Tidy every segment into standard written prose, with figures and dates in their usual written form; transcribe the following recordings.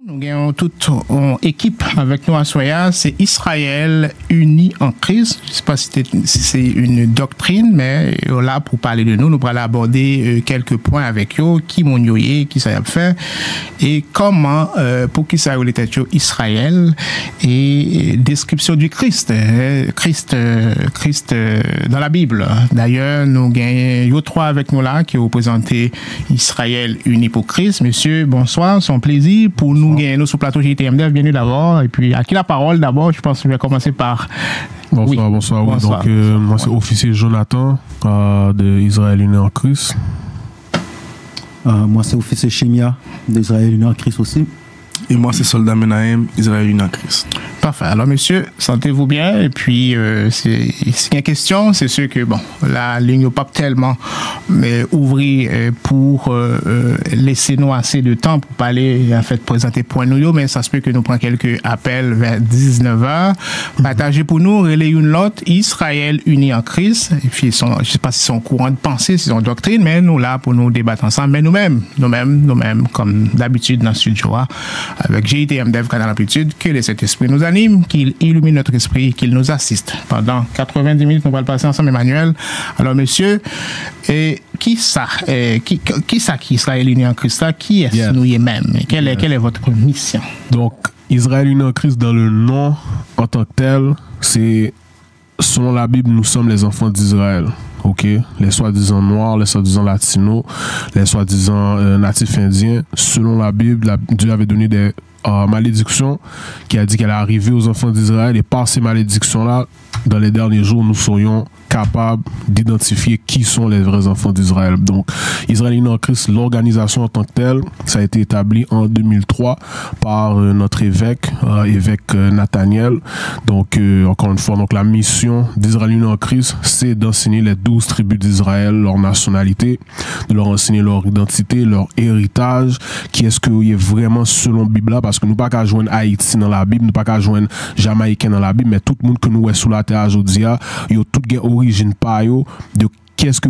Nous avons toute une équipe avec nous à Soya, c'est Israël uni en Christ. Je ne sais pas si c'est une doctrine, mais là, pour parler de nous allons aborder quelques points avec eux, qui m'ont yoyé, qui ça a fait, et comment, pour qui ça a été Israël, et description du Christ, Christ dans la Bible. D'ailleurs, nous avons trois avec nous là, qui représentent Israël uni pour Christ. Monsieur, bonsoir, c'est un plaisir pour nous. Nous sur le plateau JTMDF, bienvenue d'abord. Et puis, à qui la parole d'abord? Je pense que je vais commencer par. Bonsoir, oui. Bonsoir. Oui. Donc, moi, c'est officier Jonathan de Israël Uni en Christ. Moi, c'est officier Chemia d'Israël Uni en Christ aussi. Et moi, c'est Soldat Menahem, Israël Uni en Christ. Parfait. Alors, monsieur, sentez-vous bien. Et puis, c'est une question, c'est sûr que, bon, la ligne n'est pas tellement ouvrir pour laisser nous assez de temps pour parler, en fait, présenter point nous, mais ça se peut que nous prenions quelques appels vers 19h. Partagez pour nous, relayez une autre, Israël Uni en Christ. Et puis, je ne sais pas si c'est un courant de pensée, si c'est une doctrine, mais nous, là, pour nous débattre ensemble, mais nous-mêmes, comme d'habitude dans le studio, avec JTMDF Canal Amplitude, que le Saint-Esprit nous anime, qu'il illumine notre esprit, qu'il nous assiste. Pendant 90 minutes, nous allons passer ensemble, Emmanuel. Alors, monsieur, qui Israël Uni en Christ, qui est-ce nous même? Quelle est votre mission? Donc, Israël Uni en Christ, dans le nom en tant que tel, c'est, selon la Bible, nous sommes les enfants d'Israël. Ok, les soi-disant noirs, les soi-disant latinos, les soi-disant natifs indiens. Selon la Bible, Dieu avait donné des malédictions qui a dit qu'elle est arrivée aux enfants d'Israël, et par ces malédictions-là, dans les derniers jours, nous serions capables d'identifier qui sont les vrais enfants d'Israël. Donc, Israël Uni en Christ, l'organisation en tant que telle, ça a été établi en 2003 par notre évêque Nathaniel. Donc, encore une fois, donc la mission d'Israël Uni en Christ, c'est d'enseigner les 12 tribus d'Israël leur nationalité, de leur enseigner leur identité, leur héritage, qui est-ce qu'il est vraiment selon la Bible là, parce que nous pas qu'à joindre Haïti dans la Bible, nous pas qu'à joindre Jamaïcain dans la Bible, mais tout le monde que nous est sous la terre aujourd'hui, il y a toute origine par yo de qu'est-ce que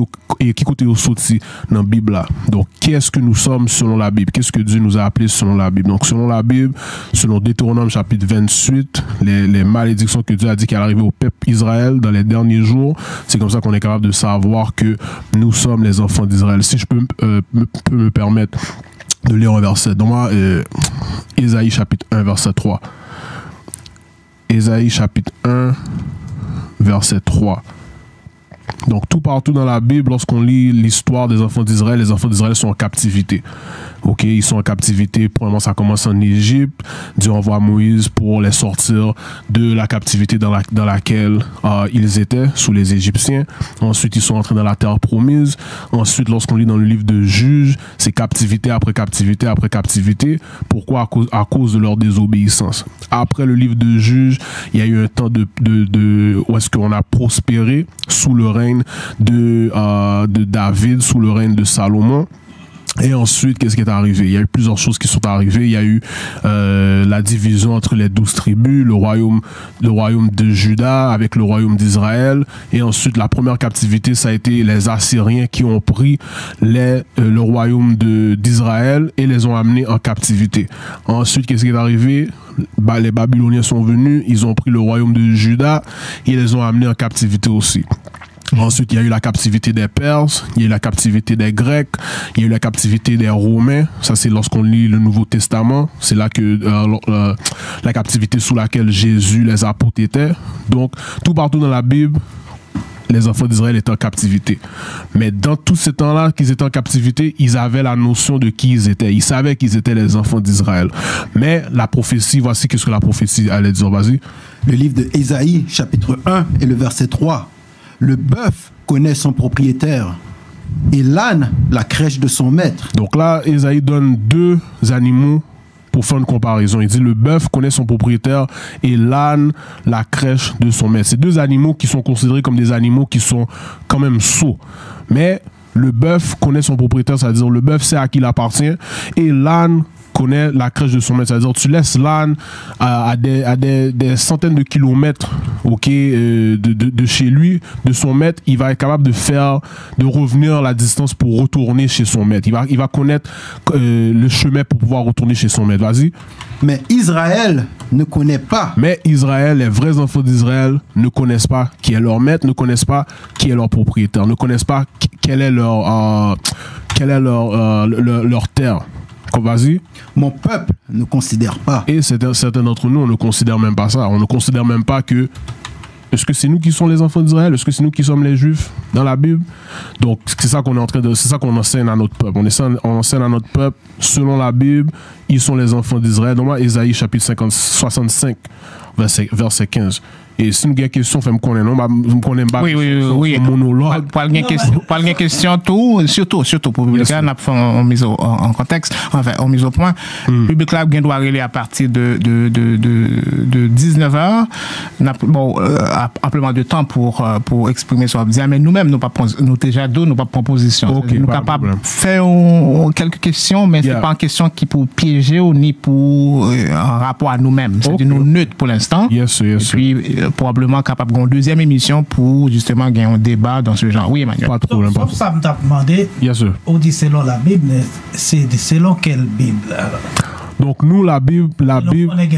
qui côté au sorti dans la Bible là. Donc qu'est-ce que nous sommes selon la Bible, qu'est-ce que Dieu nous a appelé selon la Bible. Donc selon la Bible, selon Deutéronome chapitre 28, les malédictions que Dieu a dit qu'elle arrivait au peuple Israël dans les derniers jours, c'est comme ça qu'on est capable de savoir que nous sommes les enfants d'Israël. Si je peux me permettre de lire un verset, donc moi Ésaïe chapitre 1 verset 3. Ésaïe chapitre 1 verset 3. Donc tout partout dans la Bible, lorsqu'on lit l'histoire des enfants d'Israël, les enfants d'Israël sont en captivité. Ok, ils sont en captivité. Premièrement, ça commence en Égypte. Dieu envoie Moïse pour les sortir de la captivité dans laquelle ils étaient, sous les Égyptiens. Ensuite, ils sont entrés dans la terre promise. Ensuite, lorsqu'on lit dans le livre de Juges, c'est captivité après captivité après captivité. Pourquoi? À cause de leur désobéissance. Après le livre de Juges, il y a eu un temps où est-ce qu'on a prospéré sous le règne de David, sous le règne de Salomon. Et ensuite, qu'est-ce qui est arrivé? Il y a eu plusieurs choses qui sont arrivées. Il y a eu la division entre les 12 tribus, le royaume de Juda avec le royaume d'Israël. Et ensuite, la première captivité, ça a été les Assyriens qui ont pris le royaume d'Israël et les ont amenés en captivité. Ensuite, qu'est-ce qui est arrivé? Les Babyloniens sont venus, ils ont pris le royaume de Juda et les ont amenés en captivité aussi. Ensuite, il y a eu la captivité des Perses, il y a eu la captivité des Grecs, il y a eu la captivité des Romains. Ça, c'est lorsqu'on lit le Nouveau Testament. C'est là que la captivité sous laquelle Jésus, les apôtres étaient. Donc, tout partout dans la Bible, les enfants d'Israël étaient en captivité. Mais dans tous ces temps-là qu'ils étaient en captivité, ils avaient la notion de qui ils étaient. Ils savaient qu'ils étaient les enfants d'Israël. Mais la prophétie, voici ce que la prophétie allait dire. Vas-y. Le livre de Ésaïe, chapitre 1 et le verset 3. Le bœuf connaît son propriétaire et l'âne la crèche de son maître. Donc là, Ésaïe donne deux animaux pour faire une comparaison. Il dit le bœuf connaît son propriétaire et l'âne la crèche de son maître. C'est deux animaux qui sont considérés comme des animaux qui sont quand même sots. Mais le bœuf connaît son propriétaire, c'est-à-dire le bœuf sait à qui il appartient, et l'âne connaît la crèche de son maître. C'est-à-dire, tu laisses l'âne à des centaines de kilomètres, ok, de chez lui, de son maître, il va être capable de revenir la distance pour retourner chez son maître. Il va connaître le chemin pour pouvoir retourner chez son maître. Vas-y. Mais Israël ne connaît pas. Mais Israël, les vrais enfants d'Israël ne connaissent pas qui est leur maître, ne connaissent pas qui est leur propriétaire, ne connaissent pas quelle est leur terre. Vas-y. Mon peuple ne considère pas. Et certains d'entre nous, on ne considère même pas ça. On ne considère même pas que est-ce que c'est nous qui sommes les enfants d'Israël? Est-ce que c'est nous qui sommes les Juifs dans la Bible? Donc, c'est ça qu'on est en train de, c'est ça qu'on enseigne à notre peuple. On enseigne à notre peuple, selon la Bible, ils sont les enfants d'Israël. Donc, moi, Ésaïe chapitre 65, verset 15. Et si nous avons une question, fait me connaître, non? Je me connais pas. Oui. Monologue. Pas de question, tout, surtout pour le public, là, on a mis en contexte, enfin, on mise au point. Le public là, doit aller à partir de 19h. Bon, amplement de temps pour exprimer ce qu'on dit, mais nous-mêmes, nous déjà deux, nous pas de proposition. Okay, nous capables de faire quelques questions, mais c'est pas une question qui pour piéger ou ni pour en rapport à nous-mêmes. C'est nous neutres pour l'instant. Yes. Et puis, probablement capable d'une deuxième émission pour justement gagner un débat dans ce genre. Oui, Emmanuel. Pas de problème. Sauf ça, me t'a demandé. Yes, sir. On dit selon la Bible, c'est selon quelle Bible? Alors? Donc, nous, la Bible. On a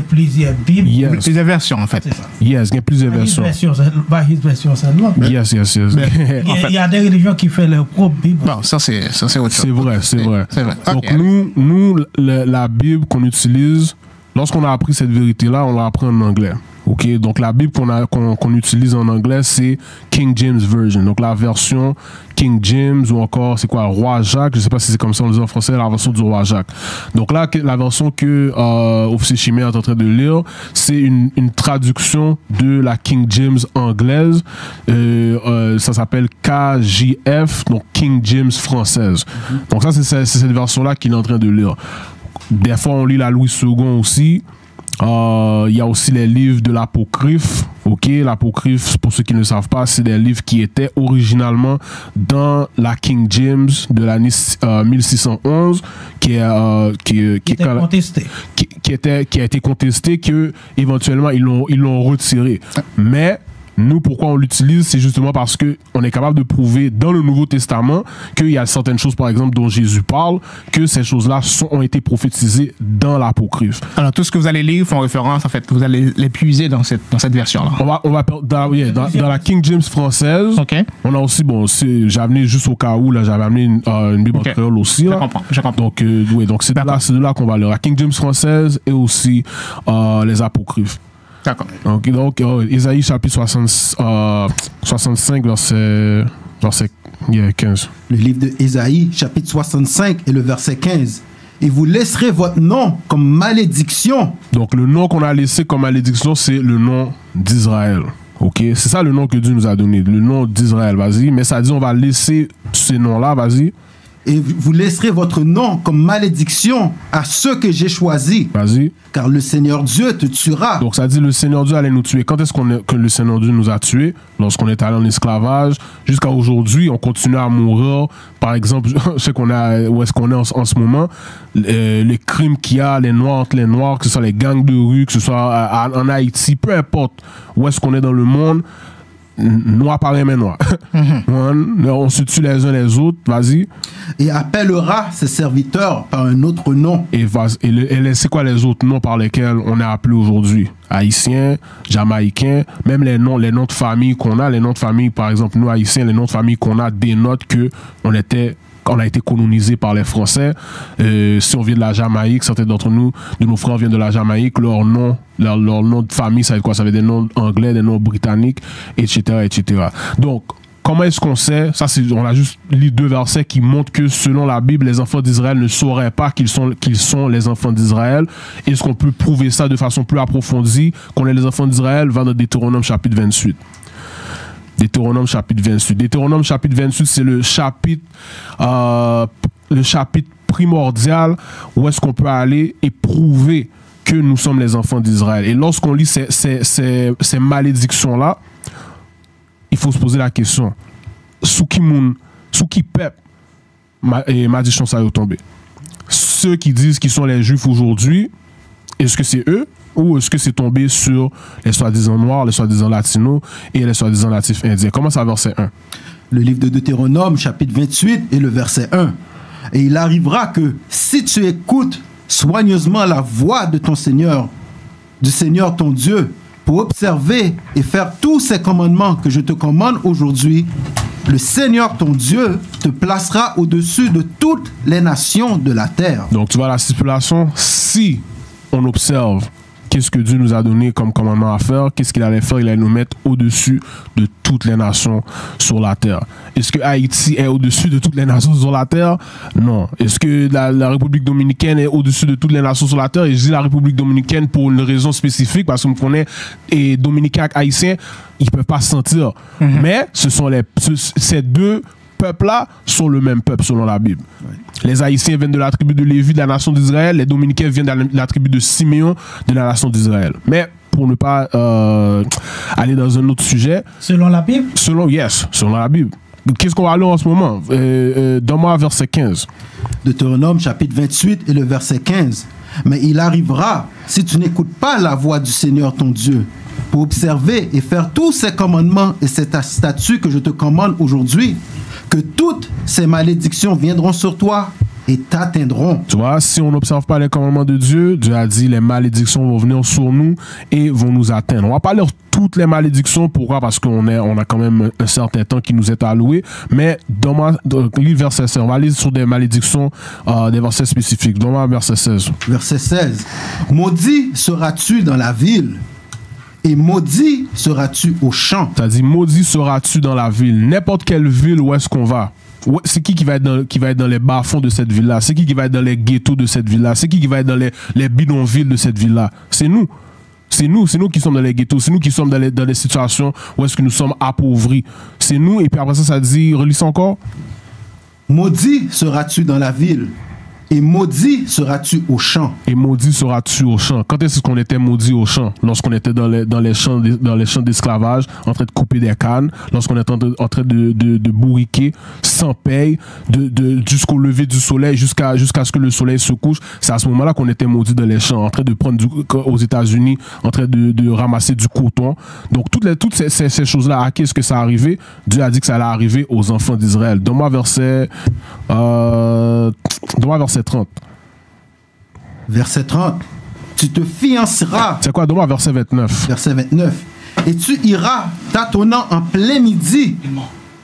plusieurs Bibles. Yes. Plusieurs versions, en fait. Yes, il y a plusieurs versions. His version seulement. Yes. Il y a des religions qui font leur propre Bible. Bon, ça, c'est autre chose. C'est vrai. Donc, Okay. nous, la Bible qu'on utilise, lorsqu'on a appris cette vérité-là, on l'a appris en anglais. Ok, donc la Bible qu'on utilise en anglais, c'est King James Version. Donc la version King James ou encore, c'est quoi, Roi Jacques, je sais pas si c'est comme ça on le dit en français, la version du Roi Jacques. Donc là, la version que Officier Chimère est en train de lire, c'est une traduction de la King James anglaise. Ça s'appelle KJF, donc King James française. Donc ça, c'est cette version-là qu'il est en train de lire. Des fois, on lit la Louis II aussi. Il y a aussi les livres de l'apocryphe. Ok, l'apocryphe, pour ceux qui ne savent pas, c'est des livres qui étaient originalement dans la King James de l'année 1611, qui a été contesté, que éventuellement ils l'ont retiré. Mais nous, pourquoi on l'utilise, c'est justement parce que on est capable de prouver dans le Nouveau Testament qu'il y a certaines choses, par exemple, dont Jésus parle, que ces choses-là ont été prophétisées dans l'apocryphe. Alors, tout ce que vous allez lire font référence, en fait, vous allez les puiser dans cette version-là. On va dans la King James française. Okay. On a aussi, j'ai amené juste au cas où, là, j'avais amené une Bible en créole aussi. Là. Je comprends. Donc c'est de là qu'on va lire la King James française et aussi les apocryphes. D'accord. Donc Ésaïe chapitre 65 verset 15. Le livre de Ésaïe chapitre 65 et le verset 15. Et vous laisserez votre nom comme malédiction. Donc le nom qu'on a laissé comme malédiction, c'est le nom d'Israël. Ok, c'est ça le nom que Dieu nous a donné, le nom d'Israël, vas-y. Mais ça dit on va laisser ces noms-là, vas-y. Et vous laisserez votre nom comme malédiction à ceux que j'ai choisis. Vas-y. Car le Seigneur Dieu te tuera. Donc ça dit le Seigneur Dieu allait nous tuer. Quand est-ce que le Seigneur Dieu nous a tués? Lorsqu'on est allé en esclavage. Jusqu'à aujourd'hui, on continue à mourir. Par exemple, où est-ce qu'on est en ce moment, les crimes qu'il y a, les noirs entre les noirs, que ce soit les gangs de rue, que ce soit en Haïti, peu importe où est-ce qu'on est dans le monde, noir pareil mais noir. On se tue les uns les autres, vas-y. Et appellera ses serviteurs par un autre nom. Et c'est quoi les autres noms par lesquels on est appelé aujourd'hui? Haïtiens, Jamaïcains, même les noms de famille qu'on a, les noms de famille, par exemple, nous Haïtiens, les noms de famille qu'on a dénotent que on a été colonisé par les Français. Si on vient de la Jamaïque, certains d'entre nous, de nos frères viennent de la Jamaïque, leur nom de famille, ça veut dire quoi? Ça veut dire des noms anglais, des noms britanniques, etc., etc. Donc, comment est-ce qu'on sait? Ça, on a juste lu 2 versets qui montrent que selon la Bible, les enfants d'Israël ne sauraient pas qu'ils sont les enfants d'Israël. Est-ce qu'on peut prouver ça de façon plus approfondie, qu'on est les enfants d'Israël? Va dans Deutéronome chapitre 28. Deutéronome chapitre 28. Deutéronome chapitre 28, c'est le chapitre primordial où est-ce qu'on peut aller et prouver que nous sommes les enfants d'Israël. Et lorsqu'on lit ces malédictions-là, il faut se poser la question, sous qui peuple malédiction ça est tombé? ceux qui disent qu'ils sont les Juifs aujourd'hui, est-ce que c'est eux ou est-ce que c'est tombé sur les soi-disant noirs, les soi-disant latinos et les soi-disant natifs indiens? Comment ça, verset 1? Le livre de Deutéronome, chapitre 28 et le verset 1. Et il arrivera que si tu écoutes soigneusement la voix de ton Seigneur, du Seigneur ton Dieu, pour observer et faire tous ces commandements que je te commande aujourd'hui, le Seigneur ton Dieu te placera au-dessus de toutes les nations de la terre. Donc tu vois la stipulation, si on observe qu'est-ce que Dieu nous a donné comme commandement à faire, qu'est-ce qu'il allait faire, il allait nous mettre au-dessus de toutes les nations sur la terre. Est-ce que Haïti est au-dessus de toutes les nations sur la terre? Non. Est-ce que la République dominicaine est au-dessus de toutes les nations sur la terre? Et je dis la République dominicaine pour une raison spécifique, parce qu'on connaît et Dominicains et Haïtiens, ils ne peuvent pas se sentir. Mais ce sont ces deux peuples-là sont le même peuple selon la Bible. Ouais. Les Haïtiens viennent de la tribu de Lévi, de la nation d'Israël. Les Dominicains viennent de la tribu de Siméon, de la nation d'Israël. Mais pour ne pas aller dans un autre sujet. Selon la Bible? Selon la Bible. Qu'est-ce qu'on va lire en ce moment? Donne-moi verset 15. Deutéronome chapitre 28 et le verset 15. Mais il arrivera, si tu n'écoutes pas la voix du Seigneur ton Dieu, pour observer et faire tous ces commandements et ces statuts que je te commande aujourd'hui, que toutes ces malédictions viendront sur toi et t'atteindront. Tu vois, si on n'observe pas les commandements de Dieu, Dieu a dit les malédictions vont venir sur nous et vont nous atteindre. On va pas lire toutes les malédictions. Pourquoi? Parce qu'on a quand même un certain temps qui nous est alloué. Mais lis verset 16. On va lire sur des malédictions, des versets spécifiques. Donne-moi verset 16. Verset 16. Maudit seras-tu dans la ville, et maudit seras-tu au champ. Ça dit maudit seras-tu dans la ville. N'importe quelle ville où est-ce qu'on va. C'est qui va être dans les bas-fonds de cette ville-là? C'est qui va être dans les ghettos de cette ville-là? C'est qui va être dans les bidonvilles de cette ville-là? C'est nous. C'est nous qui sommes dans les ghettos. C'est nous qui sommes dans les situations où est-ce que nous sommes appauvris. C'est nous. Et puis après ça dit, relis ça encore. Maudit seras-tu dans la ville, et maudit seras-tu au champ. Et maudit seras-tu au champ. Quand est-ce qu'on était maudit au champ? Lorsqu'on était dans les champs d'esclavage, en train de couper des cannes, lorsqu'on était en train de bourriquer, sans paye, jusqu'au lever du soleil, jusqu'à ce que le soleil se couche. C'est à ce moment-là qu'on était maudit dans les champs, en train de prendre aux États-Unis, en train de ramasser du coton. Donc toutes ces choses-là, à qui est-ce que ça arrivait? Dieu a dit que ça allait arriver aux enfants d'Israël. Donne-moi verset 30. Verset 30. Tu te fianceras. C'est quoi? Donne-moi verset 29. Verset 29. Et tu iras tâtonnant en plein midi,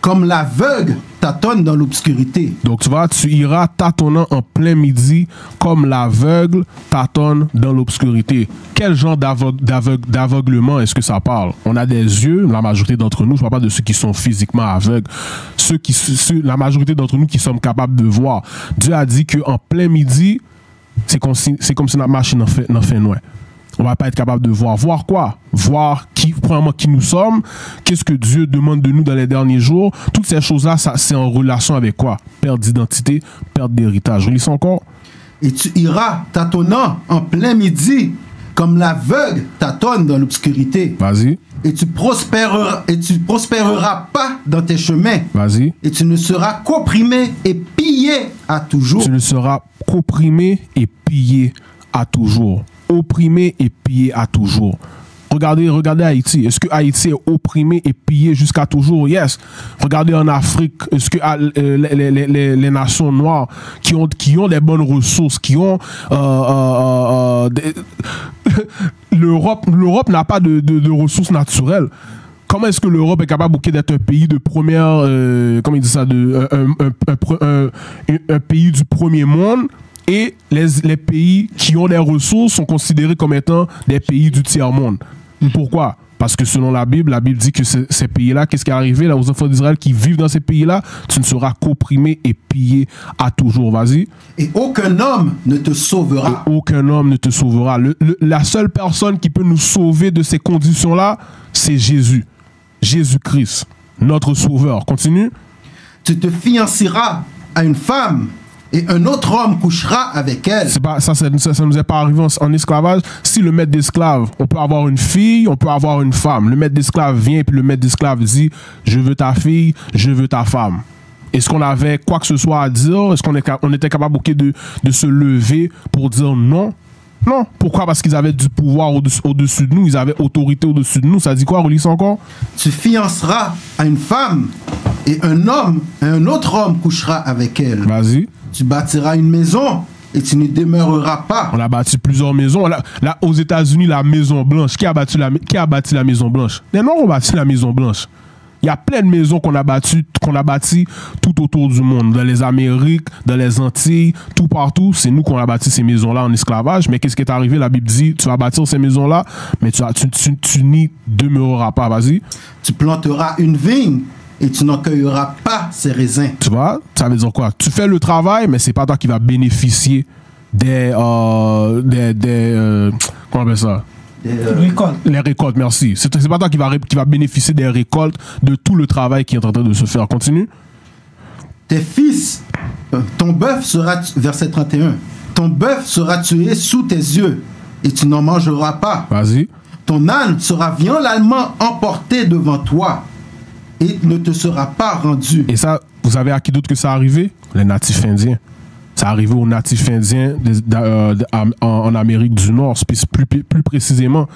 comme l'aveugle tâtonne dans l'obscurité. Donc tu vois, tu iras tâtonnant en plein midi, comme l'aveugle tâtonne dans l'obscurité. Quel genre d'aveuglement est-ce que ça parle? On a des yeux, la majorité d'entre nous, je ne parle pas de ceux qui sont physiquement aveugles, la majorité d'entre nous qui sommes capables de voir. Dieu a dit qu'en plein midi, c'est comme si notre machine en fait noir. On va pas être capable de voir. Voir quoi? Voir premièrement qui nous sommes, qu'est-ce que Dieu demande de nous dans les derniers jours. Toutes ces choses-là, c'est en relation avec quoi? Perte d'identité, perte d'héritage. Relis ça encore. Et tu iras tâtonnant en plein midi, comme l'aveugle tâtonne dans l'obscurité. Vas-y. Et tu prospéreras pas dans tes chemins. Vas-y. Et tu ne seras qu'opprimé et pillé à toujours. Tu ne seras qu'opprimé et pillé à toujours. Opprimé et pillé à toujours. Regardez Haïti. Est-ce que Haïti est opprimé et pillé jusqu'à toujours? Yes. Regardez en Afrique. Est-ce que les nations noires qui ont des bonnes ressources, qui ont l'Europe n'a pas de ressources naturelles. Comment est-ce que l'Europe est capable d'être un pays de première, comment il dit ça, un pays du premier monde? Et les pays qui ont des ressources sont considérés comme étant des pays du tiers-monde. Pourquoi? Parce que selon la Bible dit que ces pays-là, qu'est-ce qui est arrivé là, aux enfants d'Israël qui vivent dans ces pays-là? Tu ne seras qu'opprimé et pillé à toujours. Vas-y. Et aucun homme ne te sauvera. Et aucun homme ne te sauvera. La seule personne qui peut nous sauver de ces conditions-là, c'est Jésus. Jésus-Christ, notre sauveur. Continue. Tu te fianceras à une femme, et un autre homme couchera avec elle. Ça nous est pas arrivé en esclavage. Si le maître d'esclave, on peut avoir une fille, on peut avoir une femme. Le maître d'esclave vient et puis le maître d'esclave dit, je veux ta fille, je veux ta femme. Est-ce qu'on avait quoi que ce soit à dire? Est-ce qu'on était capable de se lever pour dire non? Non. Pourquoi? Parce qu'ils avaient du pouvoir au-dessus de nous, ils avaient autorité au-dessus de nous. Ça dit quoi, relis ça encore? Tu fianceras à une femme et un autre homme couchera avec elle. Vas-y. Tu bâtiras une maison et tu n'y demeureras pas. On a bâti plusieurs maisons. Là, aux États-Unis, la Maison Blanche. Qui a bâti la Maison Blanche? Les Noirs ont bâti la Maison Blanche. Il y a plein de maisons qu'on a bâties tout autour du monde. Dans les Amériques, dans les Antilles, tout partout. C'est nous qu'on a bâti ces maisons-là en esclavage. Mais qu'est-ce qui est arrivé? La Bible dit, tu vas bâtir ces maisons-là, mais tu n'y demeureras pas. Vas-y. Tu planteras une vigne et tu n'en cueilleras pas ses raisins. Tu vois? Ça veut dire quoi? Tu fais le travail, mais c'est pas toi qui vas bénéficier des comment on appelle ça? Les récoltes, merci. C'est pas toi qui va bénéficier des récoltes de tout le travail qui est en train de se faire. Continue. Tes fils, ton bœuf sera, verset 31, ton bœuf sera tué sous tes yeux et tu n'en mangeras pas. Vas-y. Ton âne sera violemment emporté devant toi et ne te sera pas rendu. Et ça, vous avez à qui d'autre que ça arrivé? Les natifs indiens. Ça arrivé aux natifs indiens en Amérique du Nord, plus précisément.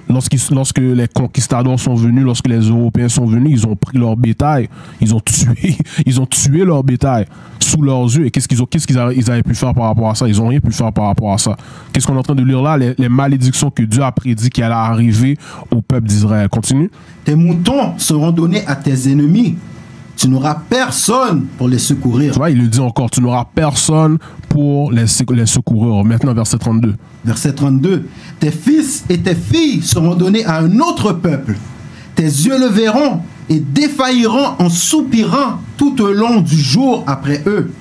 Lorsque les conquistadors sont venus, lorsque les Européens sont venus, ils ont pris leur bétail, ils ont tué leur bétail sous leurs yeux. Et qu'est-ce qu'ils avaient pu faire par rapport à ça? Ils n'ont rien pu faire par rapport à ça. Qu'est-ce qu'on est en train de lire là? Les malédictions que Dieu a prédit qui allaient arriver au peuple d'Israël. Continue. Tes moutons seront donnés à tes ennemis. Tu n'auras personne pour les secourir. Tu vois, il le dit encore, tu n'auras personne pour les secourir. Maintenant, verset 32. Verset 32. Tes fils et tes filles seront donnés à un autre peuple. Tes yeux le verront et défailliront en soupirant tout au long du jour après eux.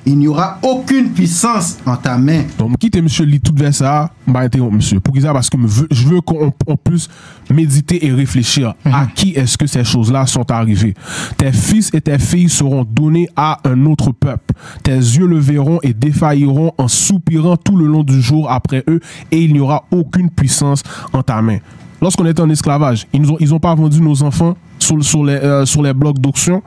Il n'y aura aucune puissance en ta main. Donc, quittez, monsieur, lit tout vers ça, monsieur. Pour ça, parce que je veux qu'on puisse méditer et réfléchir à qui est-ce que ces choses-là sont arrivées. Tes fils et tes filles seront donnés à un autre peuple. Tes yeux le verront et défailliront en soupirant tout le long du jour après eux, et il n'y aura aucune puissance en ta main. Lorsqu'on était en esclavage, ils ont pas vendu nos enfants sur les blocs d'auction.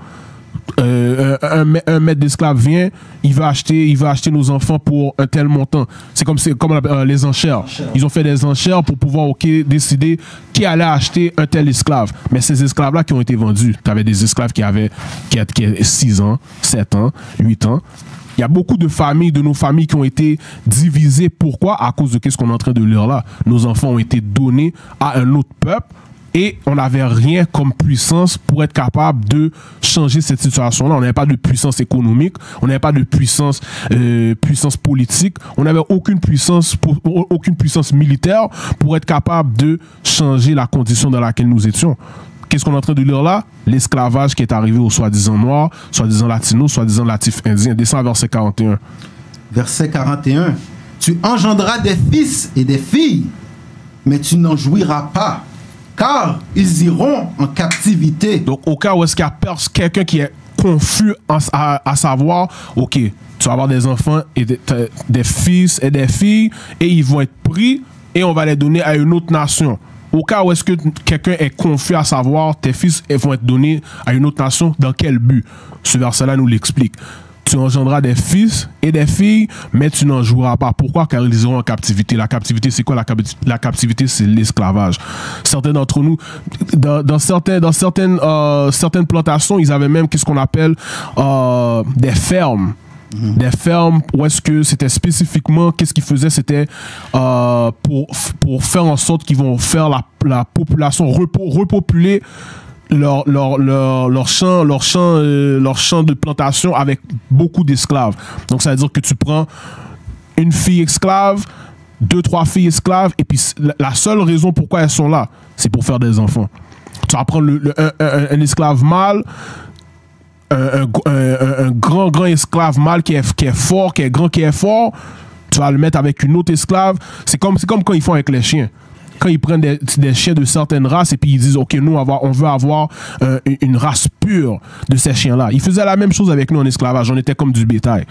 Un maître d'esclave vient, il va acheter nos enfants pour un tel montant. C'est comme les enchères. Ils ont fait des enchères pour pouvoir décider qui allait acheter un tel esclave. Mais ces esclaves-là qui ont été vendus, tu avais des esclaves qui avaient 6 ans, 7 ans, 8 ans. Il y a beaucoup de nos familles qui ont été divisées. Pourquoi? À cause de ce qu'on est en train de lire là. Nos enfants ont été donnés à un autre peuple. Et on n'avait rien comme puissance pour être capable de changer cette situation-là. On n'avait pas de puissance économique, on n'avait pas de puissance politique, on n'avait aucune puissance militaire pour être capable de changer la condition dans laquelle nous étions. Qu'est-ce qu'on est en train de lire là? L'esclavage qui est arrivé aux soi-disant noirs, soi-disant latinos, soi-disant natifs indiens. Descends à verset 41. Verset 41. Tu engendras des fils et des filles, mais tu n'en jouiras pas, car ils iront en captivité. Donc, au cas où est-ce qu'il y a quelqu'un qui est confus à savoir, ok, tu vas avoir des enfants et des fils et des filles, et ils vont être pris et on va les donner à une autre nation. Au cas où est-ce que quelqu'un est confus à savoir, tes fils vont être donnés à une autre nation, dans quel but? Ce verset-là nous l'explique. Tu engendras des fils et des filles, mais tu n'en joueras pas. Pourquoi? Car ils iront en captivité. La captivité, c'est quoi? La captivité, c'est l'esclavage. Certains d'entre nous, dans certaines plantations, ils avaient même ce qu'on appelle des fermes. Des fermes où est-ce que c'était spécifiquement, qu'est-ce qu'ils faisaient? C'était pour faire en sorte qu'ils vont faire la population, repopuler leur champ de plantation avec beaucoup d'esclaves. Donc ça veut dire que tu prends une fille esclave, 2-3 filles esclaves, et puis la seule raison pourquoi elles sont là, c'est pour faire des enfants. Tu vas prendre un esclave mâle, un grand esclave mâle qui est fort, qui est grand, qui est fort, tu vas le mettre avec une autre esclave. C'est comme quand ils font avec les chiens. Quand ils prennent des chiens de certaines races et puis ils disent, ok, nous, on veut avoir une race pure de ces chiens-là. Ils faisaient la même chose avec nous en esclavage. On était comme du bétail.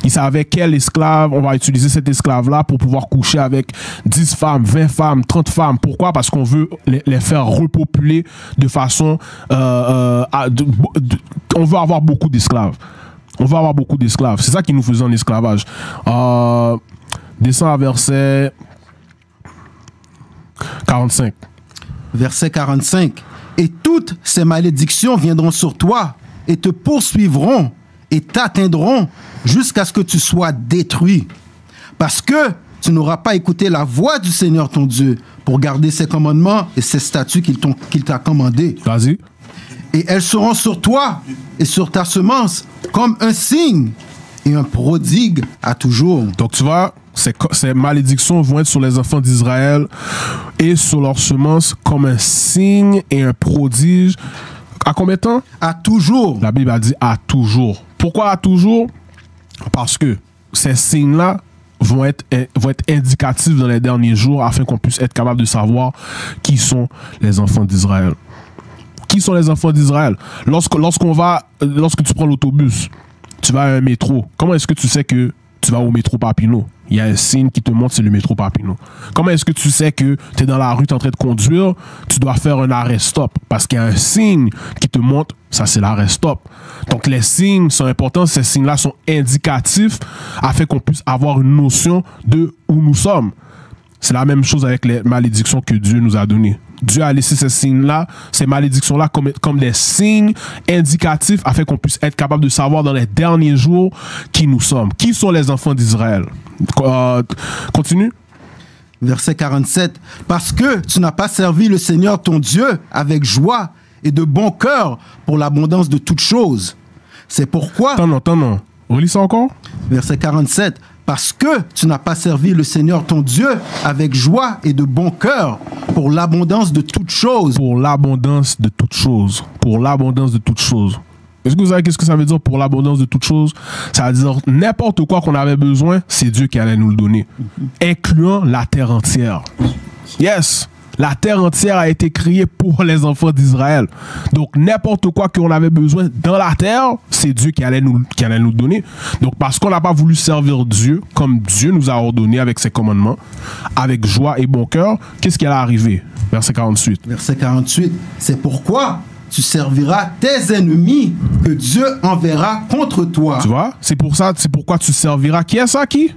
Il savait quel esclave, on va utiliser cet esclave-là pour pouvoir coucher avec 10 femmes, 20 femmes, 30 femmes. Pourquoi? Parce qu'on veut les faire repopuler de façon... on veut avoir beaucoup d'esclaves. On veut avoir beaucoup d'esclaves. C'est ça qui nous faisait en esclavage. Descends à verset 45. Verset 45. Et toutes ces malédictions viendront sur toi et te poursuivront et t'atteindront jusqu'à ce que tu sois détruit. Parce que tu n'auras pas écouté la voix du Seigneur ton Dieu pour garder ses commandements et ses statuts qu'il t'a commandés. Vas-y. Et elles seront sur toi et sur ta semence comme un signe et un prodigue à toujours. Donc tu vois, ces malédictions vont être sur les enfants d'Israël et sur leurs semences comme un signe et un prodige. À combien de temps? À toujours. La Bible a dit à toujours. Pourquoi à toujours? Parce que ces signes-là vont être indicatifs dans les derniers jours afin qu'on puisse être capable de savoir qui sont les enfants d'Israël. Qui sont les enfants d'Israël? Lorsque tu prends l'autobus, tu vas à un métro, comment est-ce que tu sais que tu vas au métro Papineau? Il y a un signe qui te montre c'est le métro Papineau. Comment est-ce que tu sais que tu es dans la rue, tu es en train de conduire, tu dois faire un arrêt stop? Parce qu'il y a un signe qui te montre, ça c'est l'arrêt stop. Donc les signes sont importants, ces signes-là sont indicatifs afin qu'on puisse avoir une notion de où nous sommes. C'est la même chose avec les malédictions que Dieu nous a données. Dieu a laissé ces signes-là, ces malédictions-là comme des signes indicatifs afin qu'on puisse être capable de savoir dans les derniers jours qui nous sommes. Qui sont les enfants d'Israël? Continue. Verset 47. Parce que tu n'as pas servi le Seigneur ton Dieu avec joie et de bon cœur pour l'abondance de toutes choses. C'est pourquoi... Attends, non. Relis ça encore. Verset 47. Parce que tu n'as pas servi le Seigneur ton Dieu avec joie et de bon cœur pour l'abondance de toutes choses. Pour l'abondance de toutes choses. Pour l'abondance de toutes choses. Est-ce que vous savez qu'est-ce que ça veut dire pour l'abondance de toutes choses? Ça veut dire n'importe quoi qu'on avait besoin, c'est Dieu qui allait nous le donner. Incluant la terre entière. Yes! La terre entière a été créée pour les enfants d'Israël. Donc, n'importe quoi qu'on avait besoin dans la terre, c'est Dieu qui allait nous donner. Donc, parce qu'on n'a pas voulu servir Dieu comme Dieu nous a ordonné avec ses commandements, avec joie et bon cœur, qu'est-ce qui allait arriver? Verset 48. Verset 48. C'est pourquoi tu serviras tes ennemis que Dieu enverra contre toi. Tu vois? C'est pourquoi tu serviras. Qui est ça, qui?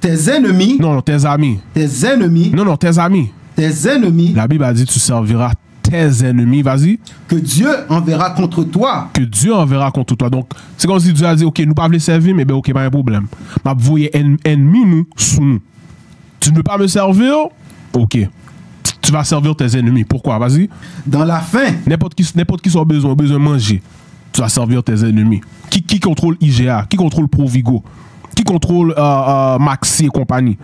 Tes ennemis. Non, tes amis. Tes ennemis. Non, tes amis. Tes ennemis. La Bible a dit tu serviras tes ennemis. Vas-y. Que Dieu enverra contre toi. Que Dieu enverra contre toi. Donc, c'est comme si Dieu a dit, ok, nous pas les servir, mais ben ok, pas un problème. Ma voyez ennemi nous, sous nous. Tu ne veux pas me servir? Ok. Tu vas servir tes ennemis. Pourquoi? Vas-y. Dans la faim. N'importe qui soit besoin de manger. Tu vas servir tes ennemis. Qui contrôle IGA? Qui contrôle Provigo? Qui contrôle Maxi et compagnie?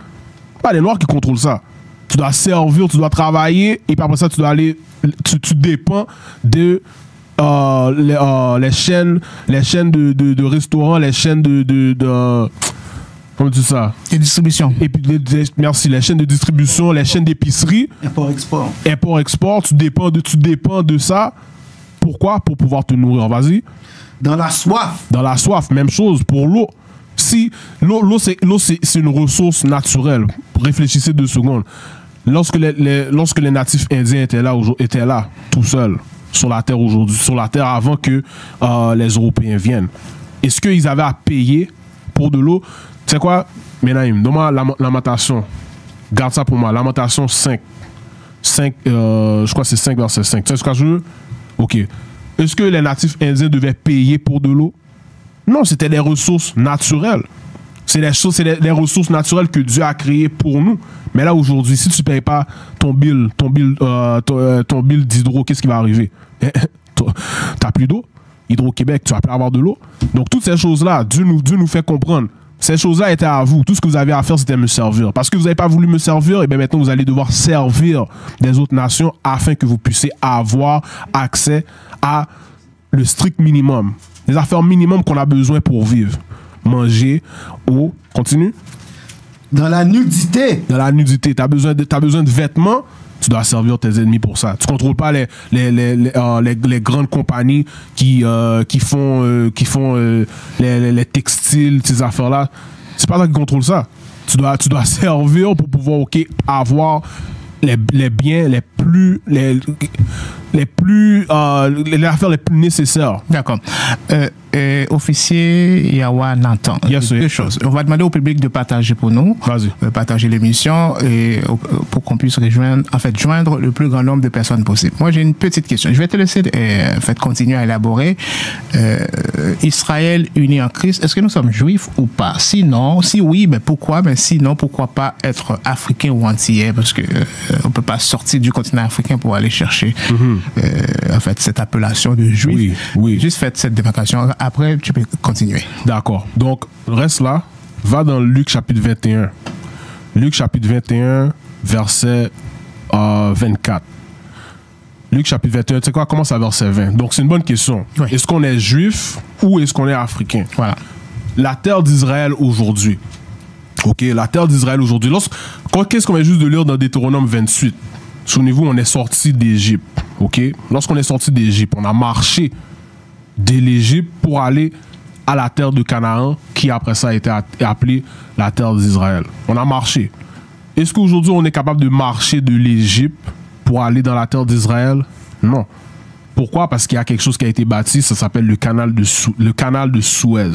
Pas les Noirs qui contrôlent ça. Tu dois servir, tu dois travailler, et puis après ça, tu dois aller. Tu dépends de les chaînes de restaurants, les chaînes de comment tu dis ça? De distribution. Et puis, merci, les chaînes de distribution, les chaînes d'épicerie. Import-export. Import-export, tu dépends de ça. Pourquoi? Pour pouvoir te nourrir. Vas-y. Dans la soif. Dans la soif, même chose pour l'eau. Si l'eau c'est une ressource naturelle. Réfléchissez 2 secondes. Lorsque les natifs indiens étaient là tout seuls sur la terre aujourd'hui, sur la terre avant que les Européens viennent, est-ce qu'ils avaient à payer pour de l'eau? Tu sais quoi, Menaïm, donne-moi Lamentation. Garde ça pour moi. Lamentation 5. Je crois que c'est 5 verset 5. Tu sais ce que je veux? Ok. Est-ce que les natifs indiens devaient payer pour de l'eau? Non, c'était des ressources naturelles. C'est les ressources naturelles que Dieu a créées pour nous. Mais là, aujourd'hui, si tu ne payes pas ton bill d'hydro, qu'est-ce qui va arriver? Tu n'as plus d'eau. Hydro-Québec, tu vas plus avoir de l'eau. Donc, toutes ces choses-là, Dieu nous fait comprendre. Ces choses-là étaient à vous. Tout ce que vous avez à faire, c'était me servir. Parce que vous n'avez pas voulu me servir, et bien maintenant, vous allez devoir servir des autres nations afin que vous puissiez avoir accès à le strict minimum. Les affaires minimum qu'on a besoin pour vivre. Manger, eau, continue. Dans la nudité. Dans la nudité. Tu as besoin de vêtements, Tu dois servir tes ennemis pour ça. Tu contrôles pas les grandes compagnies qui font les textiles, ces affaires-là. C'est pas toi qui contrôle ça. Tu dois servir pour pouvoir avoir les biens les affaires les plus nécessaires. D'accord. Officier Yawa Nathan. Yes, Deux choses. On va demander au public de partager pour nous. Vas-y. Partager l'émission et pour qu'on puisse joindre le plus grand nombre de personnes possible. Moi, j'ai une petite question. Je vais te laisser continuer à élaborer. Israël uni en Christ, est-ce que nous sommes juifs ou pas? Sinon, si oui, ben pourquoi? Ben sinon, pourquoi pas être africain ou antillais? Parce que on peut pas sortir du continent africain pour aller chercher cette appellation de juif. Oui. Juste faites cette démarcation. Après, tu peux continuer. D'accord. Donc, reste là. Va dans Luc chapitre 21. Luc chapitre 21, verset 24. Luc chapitre 21, tu sais quoi, commence à verset 20. Donc, c'est une bonne question. Oui. Est-ce qu'on est juif ou est-ce qu'on est africain? Voilà. La terre d'Israël aujourd'hui. OK, la terre d'Israël aujourd'hui. Qu'est-ce qu'on vient juste de lire dans Deutéronome 28? Souvenez-vous, on est sorti d'Égypte. OK? Lorsqu'on est sorti d'Égypte, on a marché de l'Égypte pour aller à la terre de Canaan, qui après ça a été appelée la terre d'Israël. On a marché. Est-ce qu'aujourd'hui on est capable de marcher de l'Égypte pour aller dans la terre d'Israël? Non. Pourquoi? Parce qu'il y a quelque chose qui a été bâti, ça s'appelle le canal de Suez,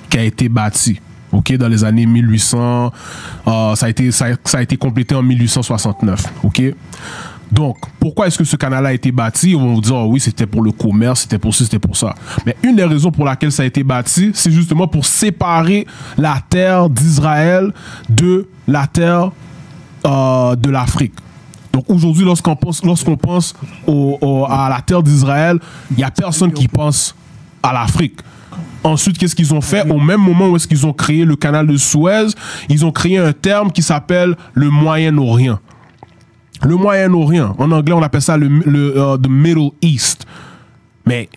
qui a été bâti. OK, dans les années 1800, ça a été complété en 1869. OK? Donc, pourquoi est-ce que ce canal-là a été bâti? On va vous dire, oh oui, c'était pour le commerce, c'était pour ci, c'était pour ça. Mais une des raisons pour laquelle ça a été bâti, c'est justement pour séparer la terre d'Israël de la terre de l'Afrique. Donc aujourd'hui, lorsqu'on pense à la terre d'Israël, il n'y a personne qui pense à l'Afrique. Ensuite, qu'est-ce qu'ils ont fait? Au même moment où est-ce qu'ils ont créé le canal de Suez, ils ont créé un terme qui s'appelle le Moyen-Orient. Le Moyen-Orient, en anglais, on appelle ça the Middle East. Mais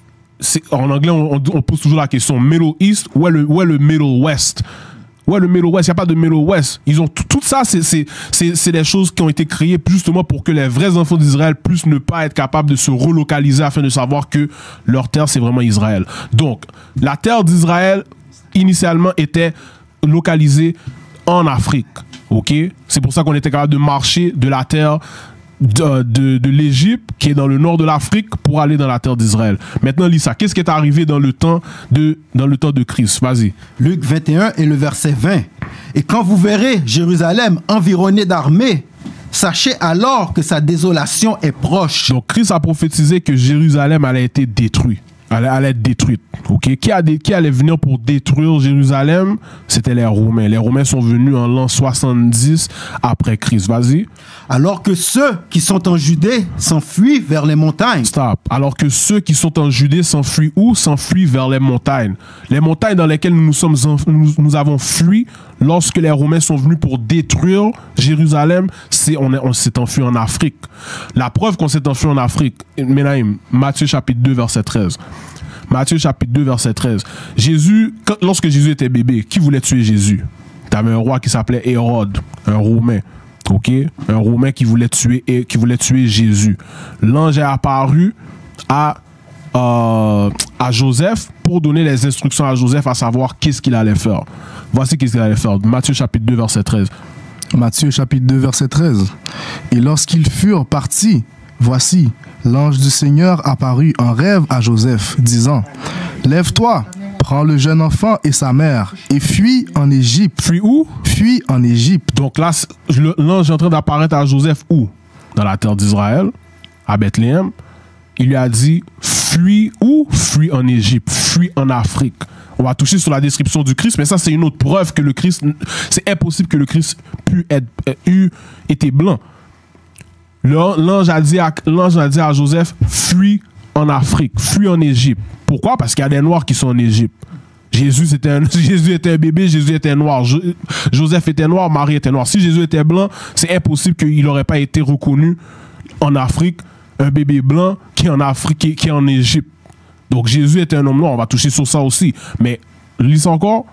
en anglais, on pose toujours la question Middle East, où est le Middle West? Où est le Middle West? Il n'y a pas de Middle West. Tout ça, c'est des choses qui ont été créées justement pour que les vrais enfants d'Israël puissent ne pas être capables de se relocaliser afin de savoir que leur terre, c'est vraiment Israël. Donc, la terre d'Israël, initialement, était localisée en Afrique. OK? C'est pour ça qu'on était capable de marcher de la terre de l'Égypte, qui est dans le nord de l'Afrique, pour aller dans la terre d'Israël. Maintenant, Lisa, qu'est-ce qui est arrivé dans le temps de Christ? Vas-y. Luc 21 et le verset 20. Et quand vous verrez Jérusalem environnée d'armées, sachez alors que sa désolation est proche. Donc, Christ a prophétisé que Jérusalem allait être détruite. Elle allait être détruite. Okay? Qui allait venir pour détruire Jérusalem? C'était les Romains. Les Romains sont venus en l'an 70 après Christ. Vas-y. Alors que ceux qui sont en Judée s'enfuient vers les montagnes. Stop. Alors que ceux qui sont en Judée s'enfuient où? S'enfuient vers les montagnes. Les montagnes dans lesquelles nous avons fui lorsque les Romains sont venus pour détruire Jérusalem, on s'est enfui en Afrique. La preuve qu'on s'est enfui en Afrique, Matthieu chapitre 2, verset 13. Matthieu chapitre 2, verset 13. Lorsque Jésus était bébé, qui voulait tuer Jésus? Tu avais un roi qui s'appelait Hérode, un Romain. OK? Un Romain qui voulait tuer Jésus. L'ange est apparu à Joseph pour donner les instructions à Joseph à savoir qu'est-ce qu'il allait faire. Voici qu'est-ce qu'il allait faire. Matthieu chapitre 2, verset 13. Matthieu chapitre 2, verset 13. Et lorsqu'ils furent partis, voici, l'ange du Seigneur apparut en rêve à Joseph, disant, lève-toi, prends le jeune enfant et sa mère, et fuis en Égypte. Fuis où? Fuis en Égypte. Donc là, l'ange est en train d'apparaître à Joseph où? Dans la terre d'Israël, à Bethléem. Il lui a dit, fuis où? Fuis en Égypte, fuis en Afrique. On va toucher sur la description du Christ, mais ça, c'est une autre preuve que le Christ, c'est impossible que le Christ eût été blanc. L'ange a dit à Joseph, fuis en Afrique, fuis en Égypte. Pourquoi? Parce qu'il y a des Noirs qui sont en Égypte. Jésus était un bébé, Jésus était noir. Joseph était noir, Marie était noire. Si Jésus était blanc, c'est impossible qu'il n'aurait pas été reconnu en Afrique, un bébé blanc qui est en Afrique, qui est en Égypte. Donc Jésus était un homme noir, on va toucher sur ça aussi. Mais lis encore.